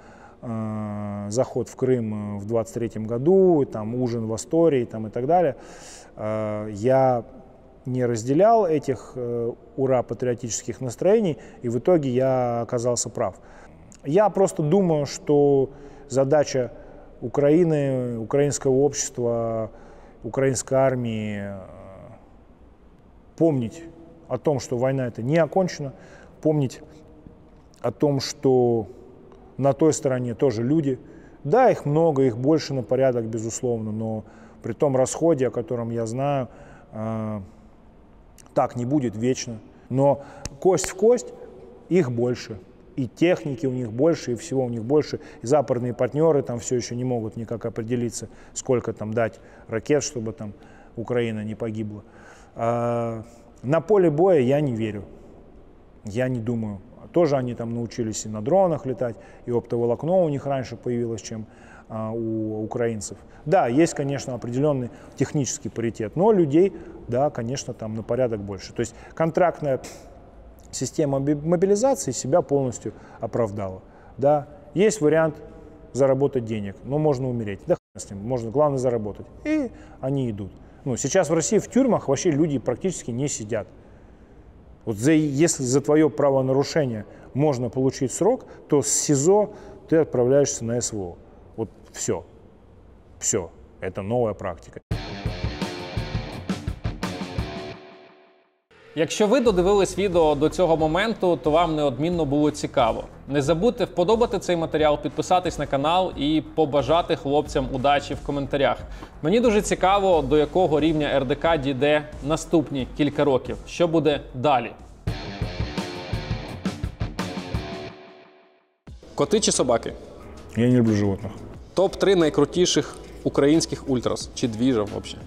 заход в Крым в 23 году, там ужин в Астории там, и так далее. Я не разделял этих ура-патриотических настроений, и в итоге я оказался прав. Я просто думаю, что задача Украины, украинского общества, украинской армии помнить о том, что война это не окончена, помнить о том, что на той стороне тоже люди. Да, их много, их больше на порядок, безусловно, но при том расходе, о котором я знаю, так не будет вечно, но кость в кость их больше, и техники у них больше, и всего у них больше, и западные партнеры там все еще не могут никак определиться, сколько там дать ракет, чтобы там Украина не погибла. На поле боя я не верю, я не думаю. Тоже они там научились и на дронах летать, и оптоволокно у них раньше появилось, чем у украинцев. Да, есть, конечно, определенный технический паритет, но людей, да, конечно, там на порядок больше. То есть контрактная система мобилизации себя полностью оправдала. Да, есть вариант заработать денег, но можно умереть. Да хрен с ним, можно, главное заработать. И они идут. Ну, сейчас в России в тюрьмах вообще люди практически не сидят. Вот если за твое правонарушение можно получить срок, то с СИЗО ты отправляешься на СВО. Вот все. Все. Это новая практика. Якщо ви додивились відео до цього моменту, то вам неодмінно було цікаво. Не забудьте вподобати цей матеріал, підписатись на канал і побажати хлопцям удачі в коментарях. Мені дуже цікаво, до якого рівня РДК дійде наступні кілька років. Що буде далі? Коти чи собаки? Я не люблю животных. Топ-3 найкрутіших українських ультрас. Чи двіжів взагалі?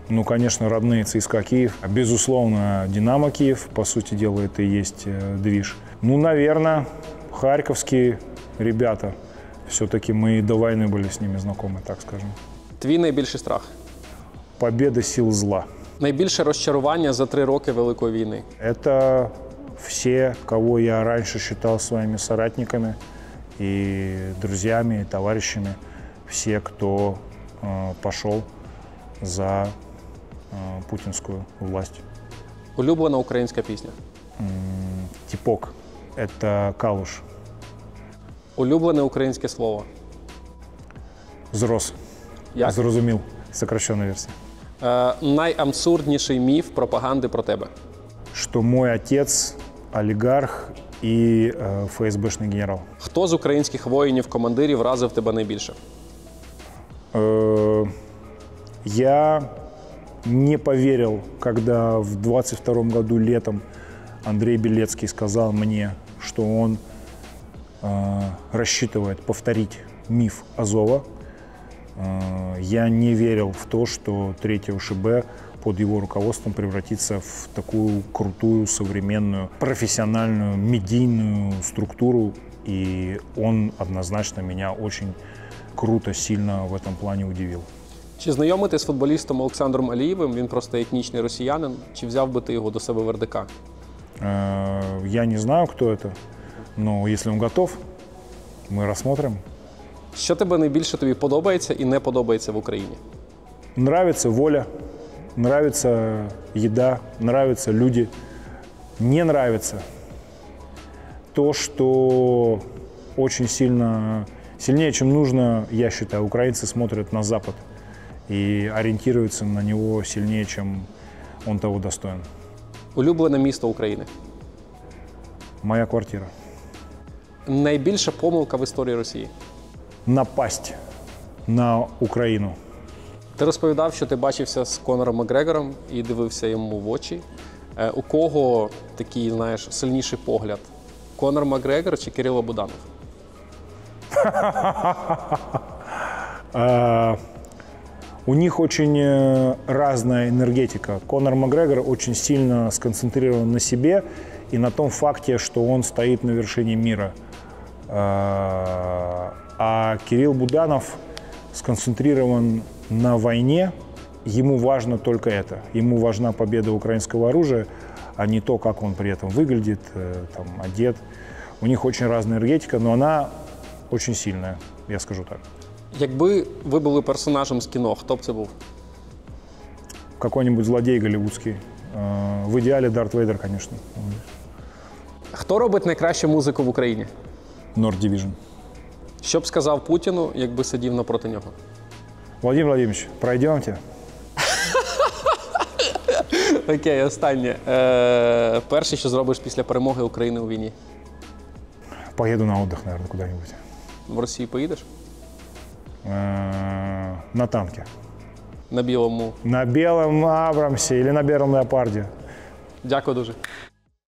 Ну, конечно, родные ЦСКА Киев. Безусловно, Динамо Киев, по сути дела, это и есть движ. Ну, наверное, харьковские ребята. Все-таки мы до войны были с ними знакомы, так скажем. Твій найбільший страх? Победа сил зла. Найбільше розчарування за 3 роки Великої війни? Это все, кого я раньше считал своими соратниками и друзьями, и товарищами. Все, кто пошел за путинскую власть. Улюблена українська пісня? Типок. Это Калуш. Улюблене українське слово? Зрос. Як? Зрозумів. Сокращена версия. Найабсурдніший міф пропаганди про тебе? Что мой отец олигарх и ФСБшный генерал. Хто з українських воїнів-командирів вразив тебе найбільше? Я не поверил, когда в 22 году летом Андрей Белецкий сказал мне, что он рассчитывает повторить миф Азова. Я не верил в то, что 3-го ШБ под его руководством превратиться в такую крутую, современную, профессиональную, медийную структуру. И он однозначно меня очень круто, сильно в этом плане удивил. Чи знайомий ти з футболістом Олександром Алієвим? Він просто етнічний росіянин. Чи взяв би ти його до себе в РДК? Я не знаю, кто это, но если он готов, мы рассмотрим. Що тебе найбільше тобі подобається і не подобається в Україні? Нравится воля, нравится еда, нравятся люди. Не нравится то, что очень сильнее, чем нужно, я считаю, украинцы смотрят на Запад и ориентируются на него сильнее, чем он того достоин. Улюблене місто України? Моя квартира. Найбільша помилка в історії Росії? Напасть на Україну. Ти розповідав, що ти бачився з Конором Макгрегором і дивився йому в очі. У кого такий, знаєш, сильніший погляд? Конор Макгрегор чи Кирило Буданов? У них очень разная энергетика. Конор Макгрегор очень сильно сконцентрирован на себе и на том факте, что он стоит на вершине мира. А Кирилл Буданов сконцентрирован на войне. Ему важно только это. Ему важна победа украинского оружия, а не то, как он при этом выглядит, там, одет. У них очень разная энергетика, но она очень сильная, я скажу так. Якби ви були персонажем з кіно, хто б це був? Какой-нибудь злодей голливудский. В идеале Дарт Вейдер, конечно. Хто робить найкращу музику в Україні? Nord Division. Що б сказав Путіну, якби сидів напроти нього? Владимир Владимирович, пройдемте. Окей, останнє. Перше, що зробиш після перемоги України у війні? Поеду на отдых, наверное, куда-нибудь. В Росію поїдеш? На танке. На білому? На белом Абрамсе или на белом Леопарде. Дякую дуже.